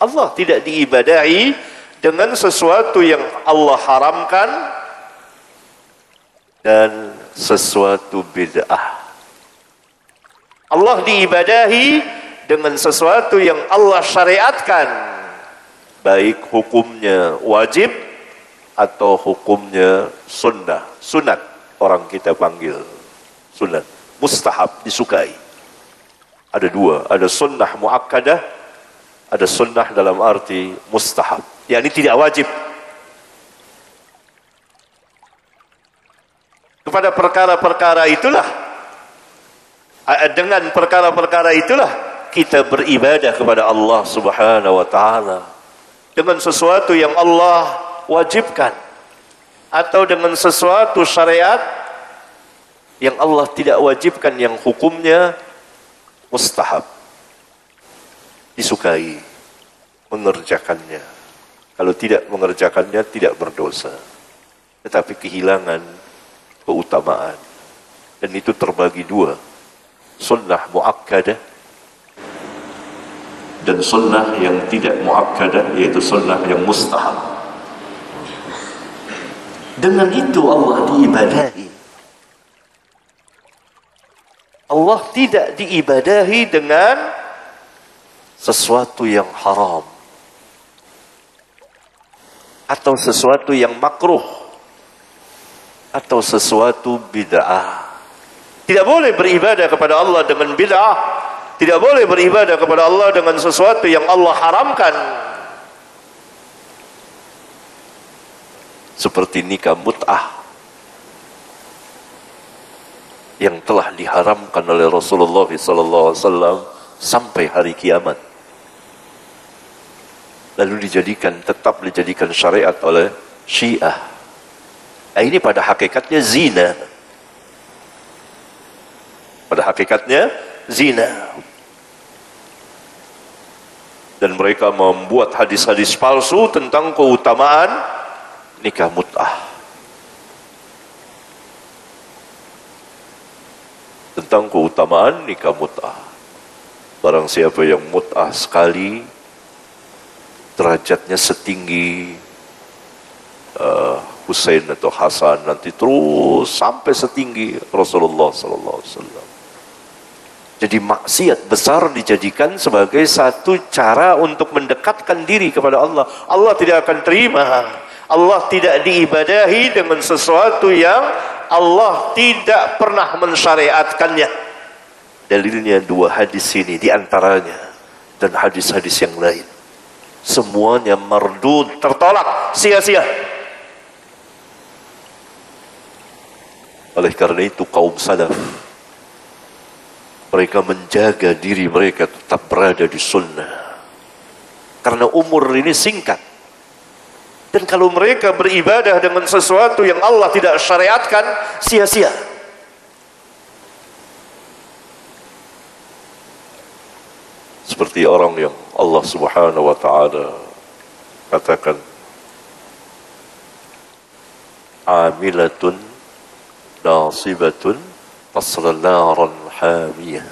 Allah tidak diibadahi dengan sesuatu yang Allah haramkan dan sesuatu bid'ah. Allah diibadahi dengan sesuatu yang Allah syariatkan, baik hukumnya wajib atau hukumnya sunnah. Sunat orang kita panggil sunat, mustahab, disukai. Ada dua, ada sunnah muakkadah, ada sunnah dalam arti mustahab, yakni tidak wajib. Kepada perkara-perkara itulah, dengan perkara-perkara itulah kita beribadah kepada Allah Subhanahu wa taala, dengan sesuatu yang Allah wajibkan atau dengan sesuatu syariat yang Allah tidak wajibkan, yang hukumnya mustahab, disukai mengerjakannya. Kalau tidak mengerjakannya tidak berdosa, tetapi kehilangan keutamaan. Dan itu terbagi dua, sunnah muakkadah dan sunnah yang tidak muakkadah, yaitu sunnah yang mustahab. Dengan itu Allah diibadahi. Allah tidak diibadahi dengan sesuatu yang haram atau sesuatu yang makruh atau sesuatu bid'ah. Tidak boleh beribadah kepada Allah dengan bid'ah. Tidak boleh beribadah kepada Allah dengan sesuatu yang Allah haramkan. Seperti nikah mut'ah. yang telah diharamkan oleh Rasulullah SAW sampai hari kiamat. Lalu tetap dijadikan syariat oleh Syiah. Nah, ini pada hakikatnya zina. Pada hakikatnya zina. Dan mereka membuat hadis-hadis palsu tentang keutamaan nikah mut'ah. Tentang keutamaan nikah mut'ah. Barang siapa yang mut'ah sekali, derajatnya setinggi Husain atau Hasan, nanti terus sampai setinggi Rasulullah SAW. Jadi maksiat besar dijadikan sebagai satu cara untuk mendekatkan diri kepada Allah. Allah tidak akan terima. Allah tidak diibadahi dengan sesuatu yang Allah tidak pernah mensyariatkannya. Dalilnya dua hadis ini diantaranya, dan hadis-hadis yang lain. Semuanya mardud, tertolak, sia-sia. Oleh karena itu kaum salaf, mereka menjaga diri mereka tetap berada di sunnah. Karena umur ini singkat. Dan kalau mereka beribadah dengan sesuatu yang Allah tidak syariatkan, sia-sia. Seperti orang yang Allah Subhanahu wa ta'ala katakan, amilatun nasibatun tasla naran hamiyah.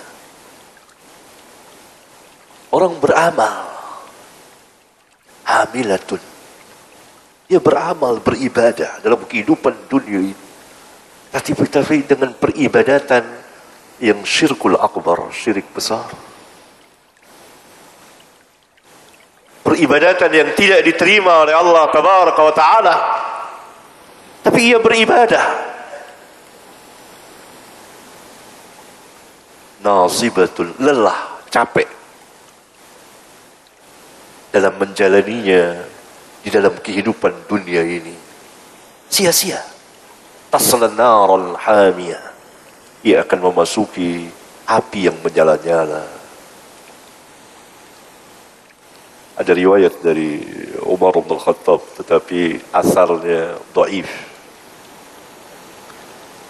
Orang beramal, hamilatun, dia beramal, beribadah dalam kehidupan dunia ini, tapi dengan peribadatan yang syirkul akbar, syirik besar. Peribadatan yang tidak diterima oleh Allah Tabaraka wa Ta'ala, tapi ia beribadah. Nasibatul, lelah, capek dalam menjalaninya di dalam kehidupan dunia ini, sia-sia. Tasla naral hamiyah, ia akan memasuki api yang menyala-nyala. Ada riwayat dari Umar bin Khattab, tetapi asarnya dhaif.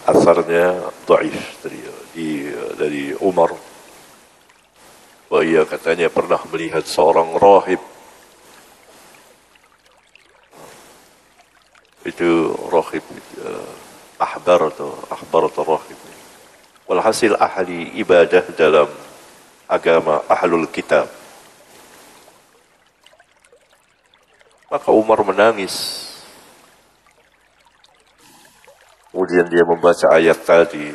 Asarnya dhaif dari Umar. Bahwa ia katanya pernah melihat seorang rahib. Itu rahib, ahbar atau rahib. Walhasil ahli ibadah dalam agama ahlul kitab. Maka Umar menangis. Kemudian dia membaca ayat tadi,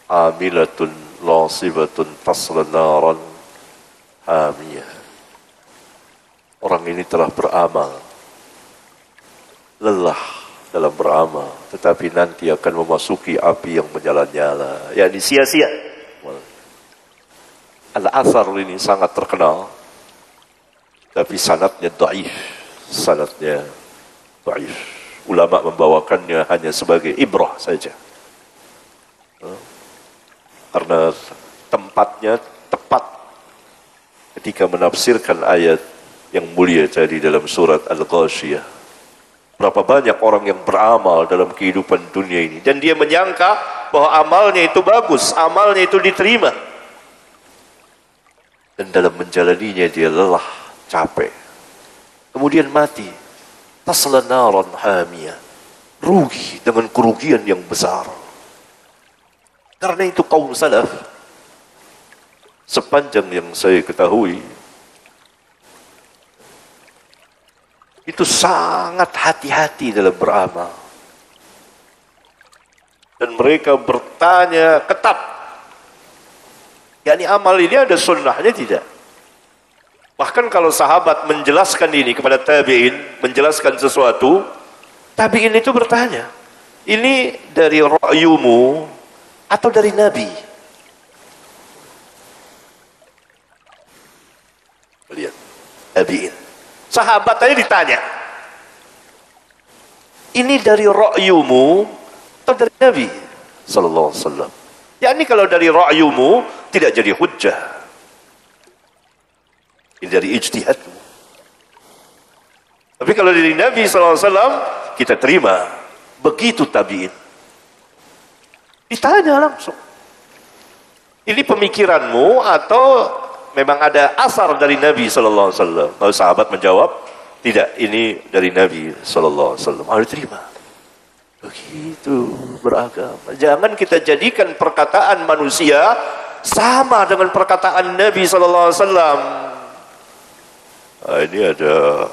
amilatun nasibatun tasla naran hamiyah. Orang ini telah beramal, lelah dalam beramal, tetapi nanti akan memasuki api yang menyala-nyala, yakni sia-sia. Al-Athar ini sangat terkenal, tapi sanadnya dhaif. Sanadnya dhaif. Ulama membawakannya hanya sebagai ibrah saja. Karena tempatnya tepat ketika menafsirkan ayat yang mulia tadi dalam surat Al-Ghashiyah. Berapa banyak orang yang beramal dalam kehidupan dunia ini, dan dia menyangka bahwa amalnya itu bagus, amalnya itu diterima. Dan dalam menjalaninya dia lelah, capek. Kemudian mati. Tasla naran hamiyah. Rugi dengan kerugian yang besar. Karena itu kaum salaf, sepanjang yang saya ketahui, itu sangat hati-hati dalam beramal. Dan mereka bertanya ketat, yakni amal ini ada sunnahnya tidak? Bahkan kalau sahabat menjelaskan ini kepada tabi'in, menjelaskan sesuatu, tabi'in itu bertanya, ini dari ra'yumu atau dari Nabi? Lihat, tabi'in. Sahabat tadi ditanya, ini dari ra'yumu atau dari Nabi Sallallahu Alaihi Wasallam? yakni kalau dari ra'yumu tidak jadi hujjah. Ini dari ijtihadmu. Tapi kalau dari Nabi SAW, kita terima. Begitu tabi'in. Ditanya langsung. Ini pemikiranmu atau memang ada asar dari Nabi SAW? Lalu sahabat menjawab, tidak, ini dari Nabi SAW. Harus terima. Begitu beragama. Jangan kita jadikan perkataan manusia sama dengan perkataan Nabi SAW. Ini ada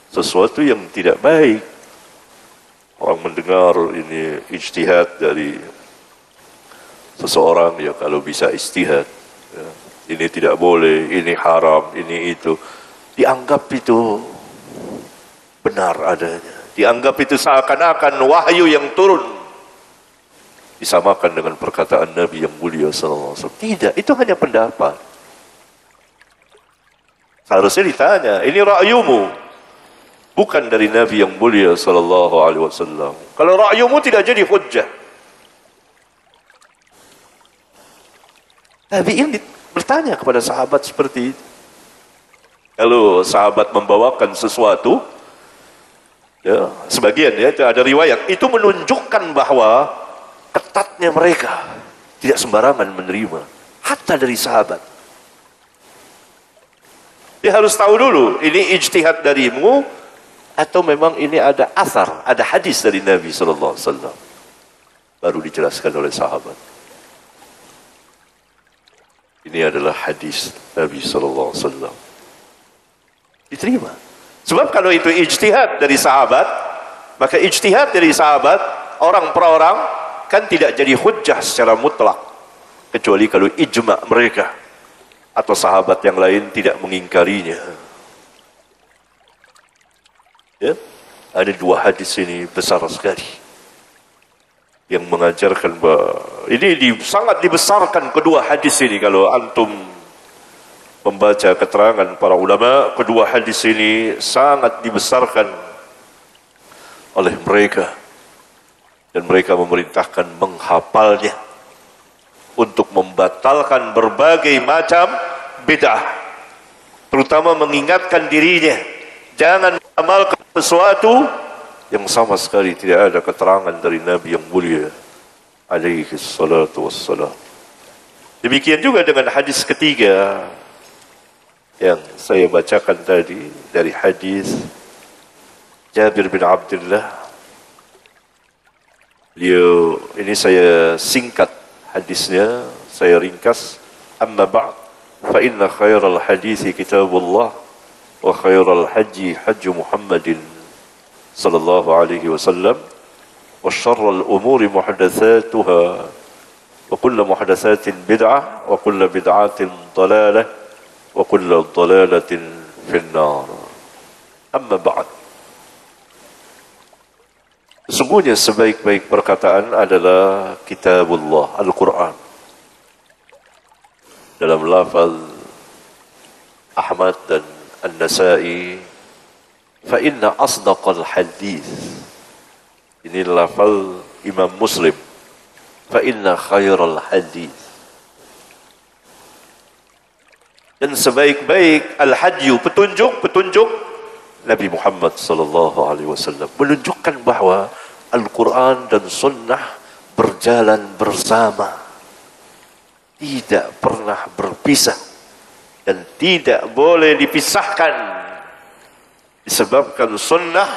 sesuatu yang tidak baik. Orang mendengar ini ijtihad dari seseorang, ya kalau bisa ijtihad, ya, ini tidak boleh, ini haram, ini itu, dianggap itu benar adanya, dianggap itu seakan-akan wahyu yang turun, disamakan dengan perkataan Nabi yang mulia sallallahu alaihi wasallam. Tidak, itu hanya pendapat. Seharusnya ditanya, ini ra'yumu, bukan dari Nabi yang mulia sallallahu alaihi wasallam. Kalau ra'yumu tidak jadi hujjah. Tabi'in bertanya kepada sahabat seperti itu. Kalau sahabat membawakan sesuatu, ya, sebagian ya, ada riwayat, itu menunjukkan bahwa ketatnya mereka, tidak sembarangan menerima, hatta dari sahabat. Dia harus tahu dulu, ini ijtihad darimu, atau memang ini ada asar, ada hadis dari Nabi SAW. Baru dijelaskan oleh sahabat. Ini adalah hadis Nabi SAW. Diterima. Sebab kalau itu ijtihad dari sahabat, maka ijtihad dari sahabat, orang per orang, kan tidak jadi hujjah secara mutlak. Kecuali kalau ijma' mereka, atau sahabat yang lain tidak mengingkarinya. Ya, ada dua hadis ini besar sekali yang mengajarkan bahwa ini sangat dibesarkan kedua hadis ini. Kalau antum membaca keterangan para ulama, kedua hadis ini sangat dibesarkan oleh mereka, dan mereka memerintahkan menghafalnya untuk membatalkan berbagai macam bid'ah, terutama mengingatkan dirinya jangan amalkan sesuatu yang sama sekali tidak ada keterangan dari Nabi yang mulia alaihi salatu wassalam. Demikian juga dengan hadis ketiga yang saya bacakan tadi, dari hadis Jabir bin Abdullah. Beliau, ini saya singkat hadisnya, saya ringkas. Amma ba'd, fa inna khairal hadithi kitabullah, wa khairal haji haji Muhammadin sallallahu alaihi wasallam, wa syarral umuri muhdatsatuha, wa kullu muhdatsatin bid'ah, wa kullu bid'atin dalalah, wa kullu dalalatin finnar. Amma ba'd, sesungguhnya sebaik-baik perkataan adalah kitabullah, Al-Quran. Dalam lafaz Ahmad dan An-Nasai, fa inna asdaqal hadis. Ini lafaz Imam Muslim, fa inna khairal hadis. Dan sebaik-baik al-hadyu, petunjuk Nabi Muhammad sallallahu alaihi wasallam, menunjukkan bahwa Al-Quran dan Sunnah berjalan bersama, tidak pernah berpisah dan tidak boleh dipisahkan, disebabkan Sunnah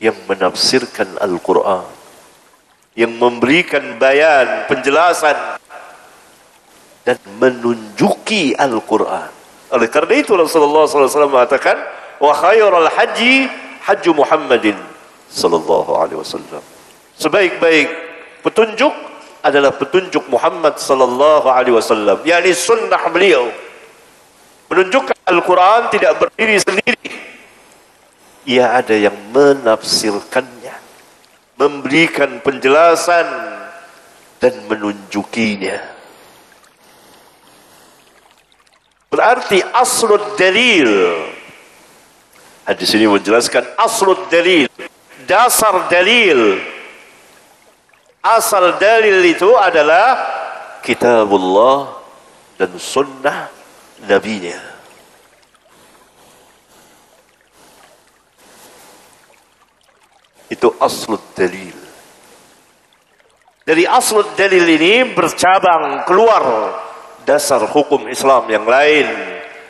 yang menafsirkan Al-Quran, yang memberikan bayan, penjelasan dan menunjuki Al-Quran. Oleh karena itu Rasulullah SAW mengatakan, wa khairal haji haji Muhammadin sallallahu alaihi wasallam. Sebaik-baik petunjuk adalah petunjuk Muhammad sallallahu alaihi wasallam, yakni sunnah beliau. Menunjukkan Al-Quran tidak berdiri sendiri. Ia ada yang menafsirkannya, memberikan penjelasan dan menunjukinya. Berarti aslud dalil. Hadis ini menjelaskan aslud dalil, dasar dalil, Asal dalil itu adalah kitabullah dan sunnah nabinya. Itu aslud dalil. Dari aslud dalil ini bercabang keluar dasar hukum Islam yang lain,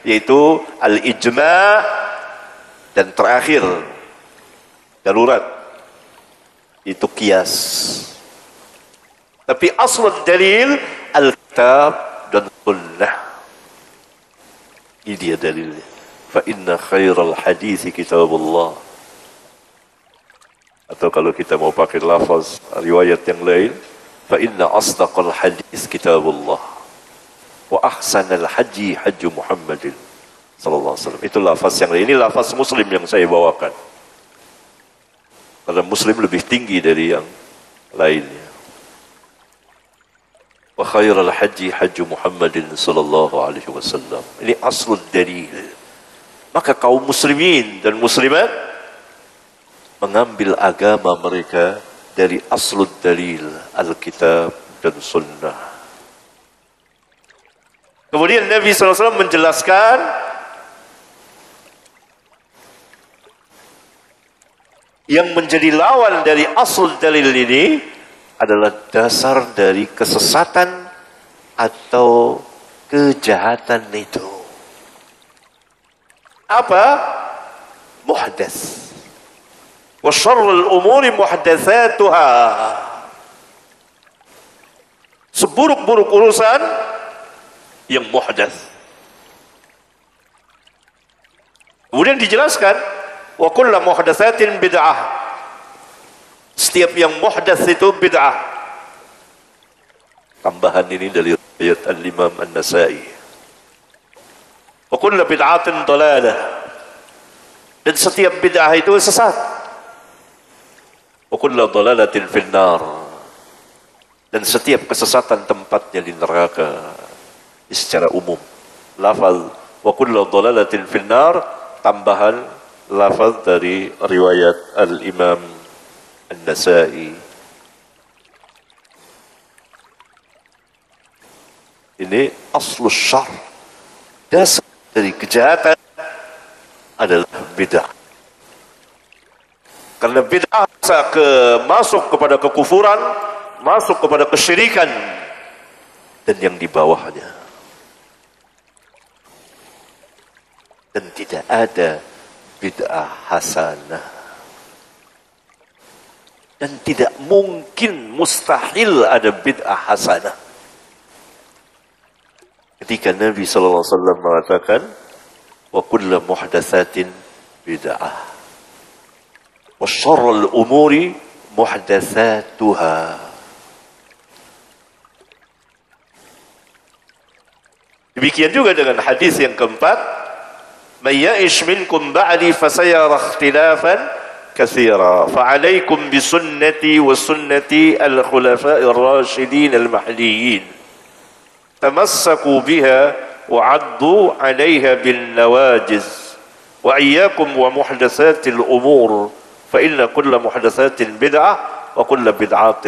yaitu al-ijma' dan terakhir darurat, itu qiyas. Tapi aslud dalil al-kitab dan sunnah. Ini dia dalilnya. Fa inna khairal hadits kitabullah. Atau kalau kita mau pakai lafaz riwayat yang lain, fa inna asdaqal hadits kitabullah wa ahsanal haji hajju Muhammadin sallallahu alaihi wasallam. Itu lafaz yang lain. Ini lafaz Muslim yang saya bawakan. Karena Muslim lebih tinggi dari yang lainnya. Wa khairal haji hajju Muhammadin sallallahu alaihi wasallam. Ini aslul dalil. Maka kaum muslimin dan muslimat mengambil agama mereka dari aslul dalil, Alkitab dan sunnah. Kemudian Nabi SAW menjelaskan yang menjadi lawan dari aslul dalil ini adalah dasar dari kesesatan atau kejahatan itu. Apa? Muhdats. Wa syarrul umuri muhdatsatuha. Seburuk-buruk urusan yang muhdats. Kemudian dijelaskan wa kullu muhdatsatin bid'ah. Setiap yang muhdats itu bid'ah. Tambahan ini dari riwayat Al-Imam An-Nasa'i. Wa kullu bid'atin dhalalah. Dan setiap bid'ah itu sesat. Wa kullu dhalalatin finnar. Dan setiap kesesatan tempatnya di neraka. Secara umum. Lafaz wa kullu dhalalatin finnar, tambahan lafaz dari riwayat Al-Imam An-Nasa'i. Ini aslus syarr. Dasar dari kejahatan adalah bid'ah. Karena bid'ah masuk kepada kekufuran, masuk kepada kesyirikan dan yang di bawahnya. Dan tidak ada bid'ah hasanah. Dan tidak mungkin, mustahil ada bid'ah hasanah. Ketika Nabi SAW mengatakan, wa kullu muhdatsatin bid'ah. Wa syarrul umuri muhdatsatuha. Demikian juga dengan hadis yang keempat, may ya'ish minkum ba'di fasayara ikhtilafan كثيرا فعليكم بسنتي وسنتي الخلفاء الراشدين المهديين تمسكوا بها وعضوا عليها بالنواجذ وإياكم ومحدثات الأمور فإن كل محدثات بدعة وكل بدعة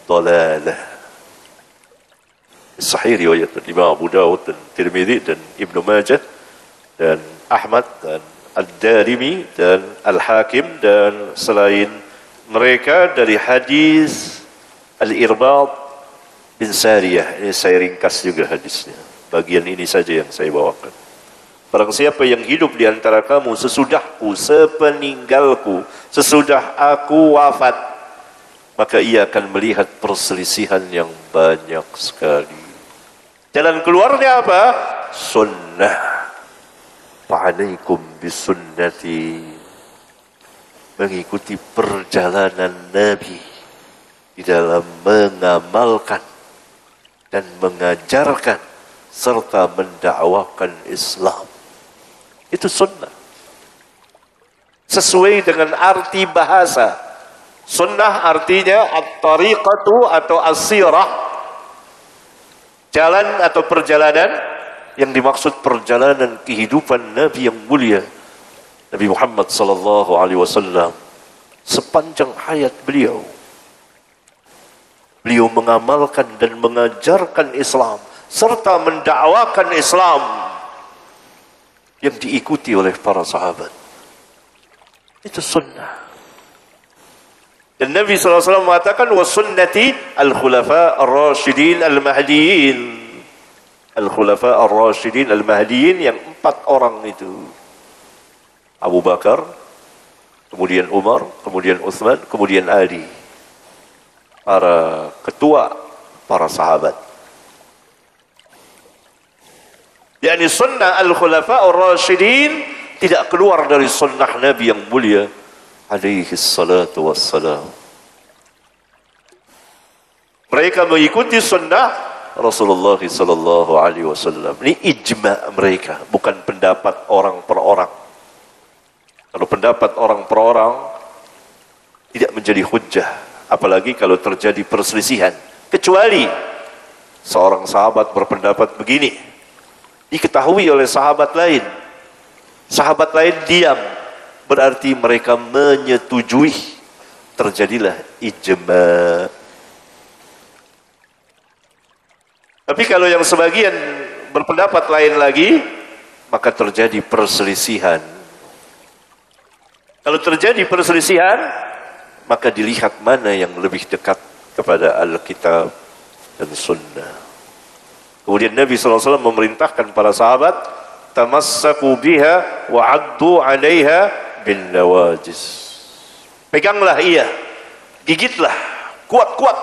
ضلالة. Sahih riwayat Imam Abu Dawud dan Tirmidzi dan Ibnu Majah dan Ahmad dan Ad-Darimi dan Al-Hakim dan selain mereka dari hadis Al-Irbad bin Sariyah. Ini saya ringkas juga hadisnya. Bagian ini saja yang saya bawakan. Barang siapa yang hidup di antara kamu sesudahku, sepeninggalku, sesudah aku wafat, maka ia akan melihat perselisihan yang banyak sekali. Jalan keluarnya apa? Sunnah. Fa'alaikum bisunnati, mengikuti perjalanan Nabi di dalam mengamalkan dan mengajarkan serta mendakwakan Islam. Itu sunnah. Sesuai dengan arti bahasa. Sunnah artinya at-tariqatu atau as-sirah, jalan atau perjalanan. Yang dimaksud perjalanan kehidupan Nabi yang mulia, Nabi Muhammad sallallahu alaihi wasallam sepanjang hayat beliau. Beliau mengamalkan dan mengajarkan Islam serta mendakwakan Islam yang diikuti oleh para sahabat. Itu sunnah. Dan Nabi SAW mengatakan wa sunnati al-khulafa ar-rasyidin al-mahdiyin. Al-khulafa ar-rasyidin al-mahdiyin yang 4 orang itu. Abu Bakar, kemudian Umar, kemudian Utsman, kemudian Ali. Para ketua, para sahabat. Yani sunnah al-khulafa ar-rasyidin tidak keluar dari sunnah Nabi yang mulia alaihi salatu wassalam. Mereka mengikuti sunnah Rasulullah sallallahu alaihi wasallam. Ini ijma' mereka, bukan pendapat orang per orang. Kalau pendapat orang per orang tidak menjadi hujjah, apalagi kalau terjadi perselisihan. Kecuali seorang sahabat berpendapat begini, diketahui oleh sahabat lain diam, berarti mereka menyetujui, terjadilah ijma'. Tapi kalau yang sebagian berpendapat lain lagi, maka terjadi perselisihan. Kalau terjadi perselisihan, maka dilihat mana yang lebih dekat kepada Alkitab dan Sunnah. Kemudian Nabi SAW memerintahkan para sahabat, tamassaku biha wa addu 'alaiha bin nawajis. Peganglah ia, gigitlah kuat-kuat.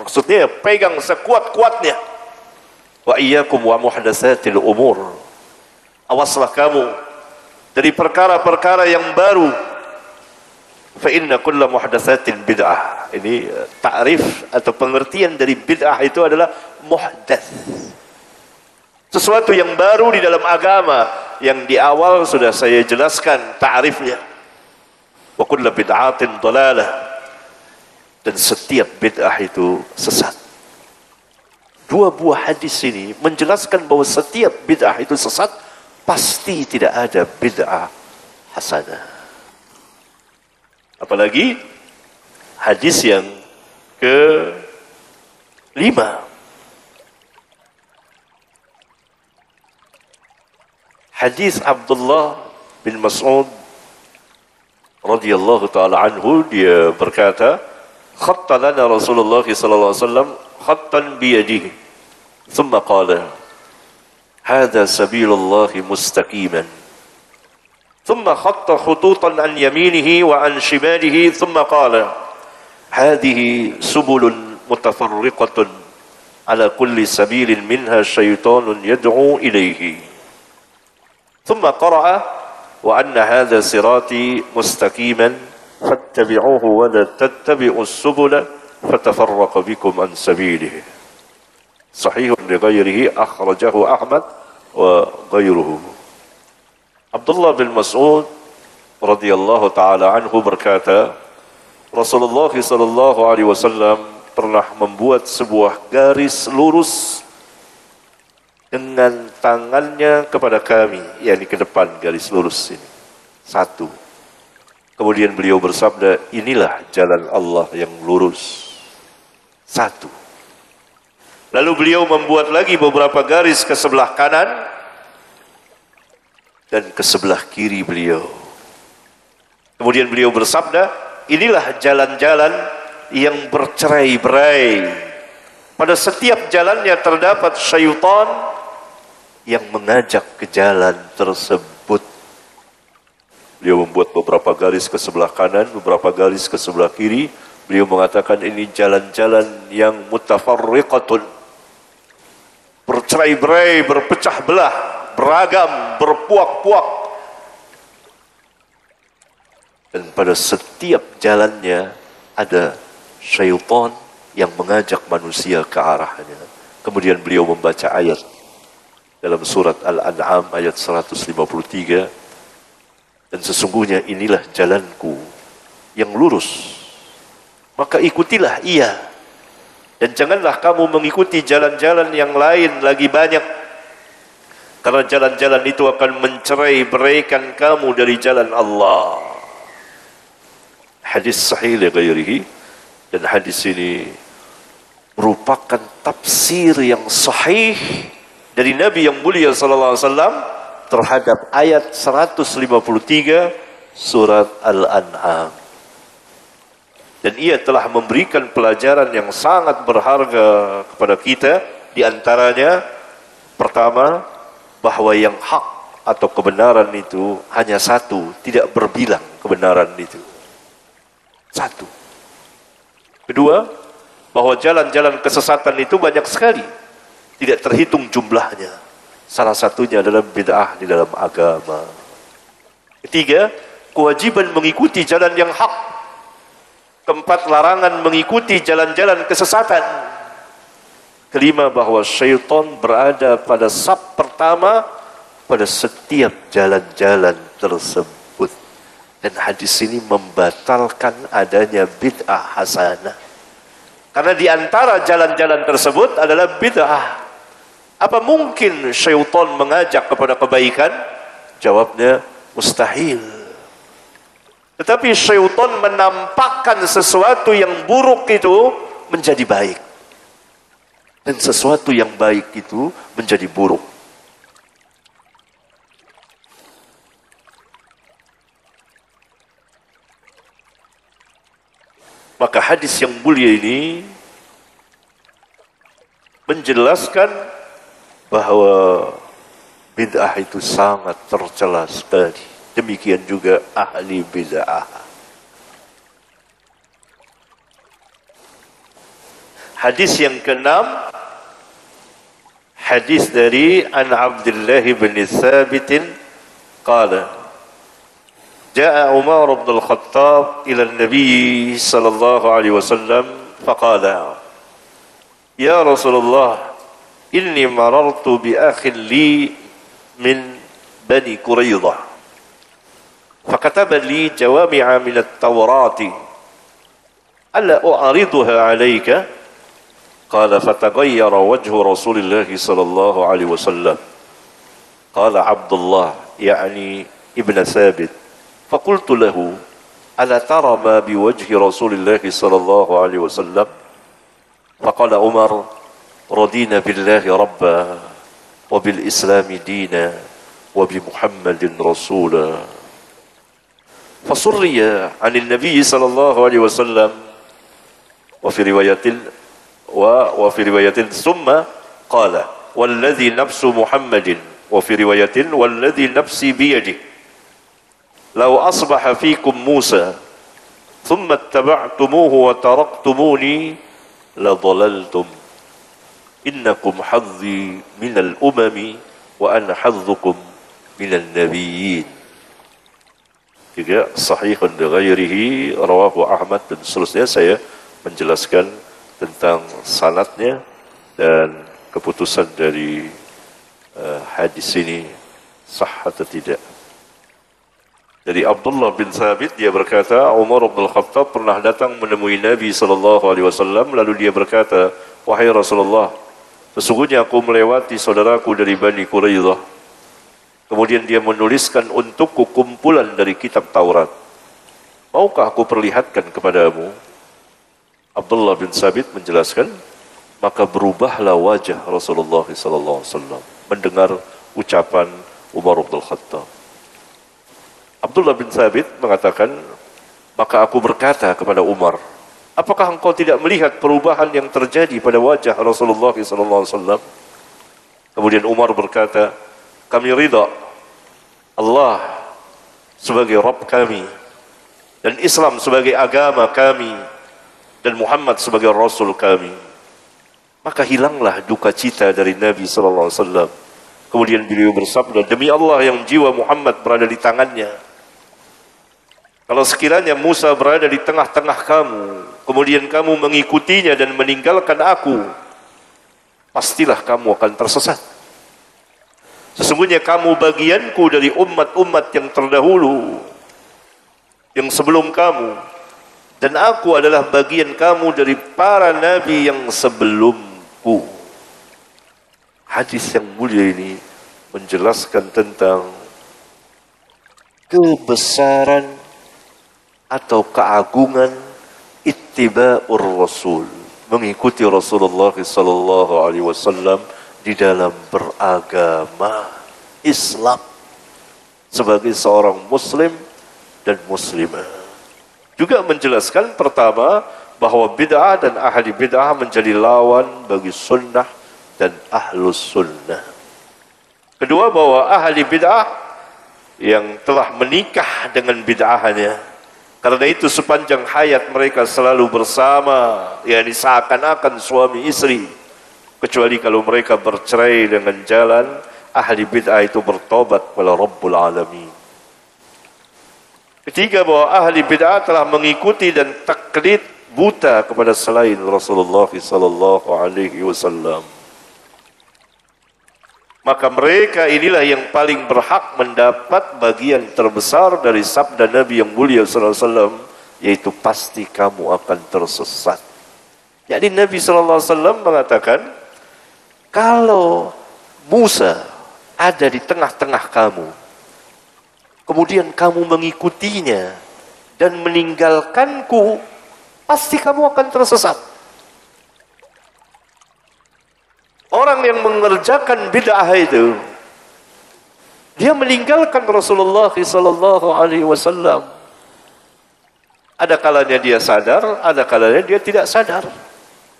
Maksudnya pegang sekuat-kuatnya. Wa iyyakum wa muhdatsatil umur. Awaslah kamu dari perkara-perkara yang baru. Fa inna kulla muhdatsatin bid'ah. Ini takrif atau pengertian dari bid'ah itu adalah muhdats. Sesuatu yang baru di dalam agama yang di awal sudah saya jelaskan takrifnya. Wa kullu bid'atin dhalalah. Dan setiap bid'ah itu sesat. 2 buah hadis ini menjelaskan bahwa setiap bid'ah itu sesat, pasti tidak ada bid'ah hasanah. Apalagi hadis yang ke-5. Hadis Abdullah bin Mas'ud radhiyallahu taala anhu, dia berkata, khatta lana Rasulullah sallallahu alaihi wasallam khattan bi yadihi, thumma qala hadha sabilullah mustaqiman, thumma khatta khututan an yaminihi wa an shimalihi, thumma qala hadhihi subulun mutafarriqatun ala kulli sabilin minha syaitanun yad'u ilayhi, thumma qara'a wa anna hadha sirati mustaqiman fattabi'uhu wa la tattabi'us subula fatafarraqa bikum an sabilihi. Sahihun li ghairihi, akhrajahu Ahmad wa ghairuhu. Abdullah bin Mas'ud radhiyallahu taala anhu berkata, Rasulullah sallallahu alaihi wasallam pernah membuat sebuah garis lurus dengan tangannya kepada kami, yakni ke depan garis lurus ini. 1. Kemudian beliau bersabda, inilah jalan Allah yang lurus. 1. Lalu beliau membuat lagi beberapa garis ke sebelah kanan dan ke sebelah kiri beliau. Kemudian beliau bersabda, inilah jalan-jalan yang bercerai-berai. Pada setiap jalannya terdapat syaitan yang mengajak ke jalan tersebut. Beliau membuat beberapa garis ke sebelah kanan, beberapa garis ke sebelah kiri. Beliau mengatakan ini jalan-jalan yang mutafarriqatun, bercerai-berai, berpecah belah, beragam, berpuak-puak. Dan pada setiap jalannya ada syaitan yang mengajak manusia ke arahnya. Kemudian beliau membaca ayat dalam surat Al-An'am ayat 153. Dan sesungguhnya inilah jalanku yang lurus, maka ikutilah ia. Dan janganlah kamu mengikuti jalan-jalan yang lain lagi banyak, karena jalan-jalan itu akan mencerai-beraikan kamu dari jalan Allah. Hadis sahih li ghairihi, dan hadis ini merupakan tafsir yang sahih dari Nabi yang mulia sallallahu alaihi wasallam terhadap ayat 153 surat Al-An'am. Dan ia telah memberikan pelajaran yang sangat berharga kepada kita, di antaranya pertama, bahwa yang hak atau kebenaran itu hanya satu, tidak berbilang kebenaran itu. Satu. Kedua, bahwa jalan-jalan kesesatan itu banyak sekali, tidak terhitung jumlahnya. Salah satunya adalah bid'ah di dalam agama. Ketiga, kewajiban mengikuti jalan yang hak. Keempat, larangan mengikuti jalan-jalan kesesatan. Kelima, bahwa syaitan berada pada saf pertama pada setiap jalan-jalan tersebut. Dan hadis ini membatalkan adanya bid'ah hasanah. Karena di antara jalan-jalan tersebut adalah bid'ah. Apa mungkin syaitan mengajak kepada kebaikan? Jawabnya mustahil. Tetapi syaitan menampakkan sesuatu yang buruk itu menjadi baik. Dan sesuatu yang baik itu menjadi buruk. Maka hadis yang mulia ini menjelaskan bahwa bid'ah itu sangat tercela sekali. Demikian juga ahli bid'ah. Hadis yang keenam, hadis dari An Abdullah bin Thabit qala Ja'a Umar bin Al-Khattab ila Nabi sallallahu alaihi wasallam faqala Ya Rasulullah inni marartu bi akhin li min Bani Quraidah فكتب لي جوامع من التوراة ألا أعرضها عليك قال فتغير وجه رسول الله صلى الله عليه وسلم قال عبد الله يعني ابن ثابت فقلت له ألا ترى ما بوجه رسول الله صلى الله عليه وسلم فقال عمر رضينا بالله ربا وبالإسلام دينا وبمحمد رسولا فصري عن النبي صلى الله عليه وسلم وفي رواية ثم قال والذي نفس محمد وفي رواية والذي نفسي بيده لو أصبح فيكم موسى ثم اتبعتموه وتركتموني لضللتم إنكم حظي من الأمم وأنا حظكم من النبيين. Juga sahihun li ghairihi rawahu Ahmad, dan seterusnya saya menjelaskan tentang sanadnya dan keputusan dari hadis ini sah atau tidak. Dari Abdullah bin Thabit, dia berkata Umar bin Khattab pernah datang menemui Nabi sallallahu alaihi wasallam, lalu dia berkata, wahai Rasulullah, sesungguhnya aku melewati saudaraku dari Bani Quraidah. Kemudian dia menuliskan untukku kumpulan dari kitab Taurat. Maukah aku perlihatkan kepadamu? Abdullah bin Thabit menjelaskan, maka berubahlah wajah Rasulullah SAW mendengar ucapan Umar bin Khattab. Abdullah bin Thabit mengatakan, maka aku berkata kepada Umar, apakah engkau tidak melihat perubahan yang terjadi pada wajah Rasulullah SAW? Kemudian Umar berkata, kami ridha Allah sebagai Rabb kami dan Islam sebagai agama kami dan Muhammad sebagai Rasul kami. Maka hilanglah duka cita dari Nabi SAW. Kemudian beliau bersabda, demi Allah yang jiwa Muhammad berada di tangannya, kalau sekiranya Musa berada di tengah-tengah kamu, kemudian kamu mengikutinya dan meninggalkan aku, pastilah kamu akan tersesat. Sesungguhnya kamu bagianku dari umat-umat yang terdahulu, yang sebelum kamu, dan aku adalah bagian kamu dari para nabi yang sebelumku. Hadis yang mulia ini menjelaskan tentang kebesaran atau keagungan ittiba'ur Rasul, mengikuti Rasulullah sallallahu alaihi wasallam di dalam beragama Islam sebagai seorang muslim dan muslimah. Juga menjelaskan pertama bahwa bid'ah dan ahli bid'ah menjadi lawan bagi sunnah dan ahlus sunnah. Kedua, bahwa ahli bid'ah yang telah menikah dengan bid'ahnya, karena itu sepanjang hayat mereka selalu bersama, yakni seakan-akan suami istri, kecuali kalau mereka bercerai dengan jalan, ahli bid'ah itu bertobat kepada Rabbul Alamin. Ketiga, bahwa ahli bid'ah telah mengikuti dan taklid buta kepada selain Rasulullah sallallahu alaihi wasallam. Maka mereka inilah yang paling berhak mendapat bagian terbesar dari sabda Nabi yang mulia sallallahu alaihi wasallam, yaitu pasti kamu akan tersesat. Jadi Nabi sallallahu alaihi wasallam mengatakan, kalau Musa ada di tengah-tengah kamu, kemudian kamu mengikutinya dan meninggalkanku, pasti kamu akan tersesat. Orang yang mengerjakan bid'ah itu, dia meninggalkan Rasulullah sallallahu alaihi wasallam. Ada kalanya dia sadar, ada kalanya dia tidak sadar.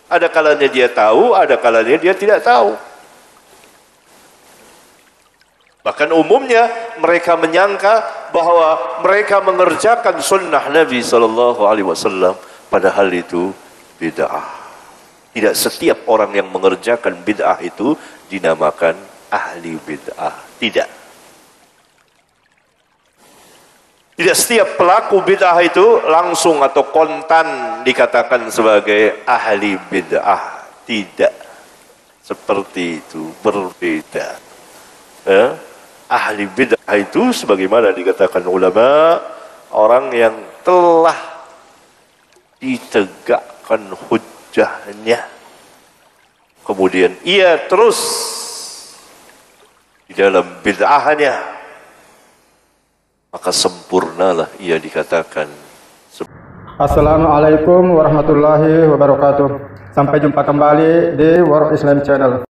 Ada kalanya dia tahu, ada kalanya dia tidak tahu. Bahkan umumnya mereka menyangka bahwa mereka mengerjakan sunnah Nabi sallallahu alaihi wasallam, padahal itu bid'ah. Tidak setiap orang yang mengerjakan bid'ah itu dinamakan ahli bid'ah. Tidak. Tidak setiap pelaku bid'ah itu langsung atau kontan dikatakan sebagai ahli bid'ah. Tidak. Seperti itu. Berbeda. Ya? Ahli bid'ah itu sebagaimana dikatakan ulama, orang yang telah ditegakkan hujahnya, kemudian ia terus di dalam bid'ahnya, maka sempurnalah ia dikatakan. Assalamualaikum warahmatullahi wabarakatuh. Sampai jumpa kembali di World Islam Channel.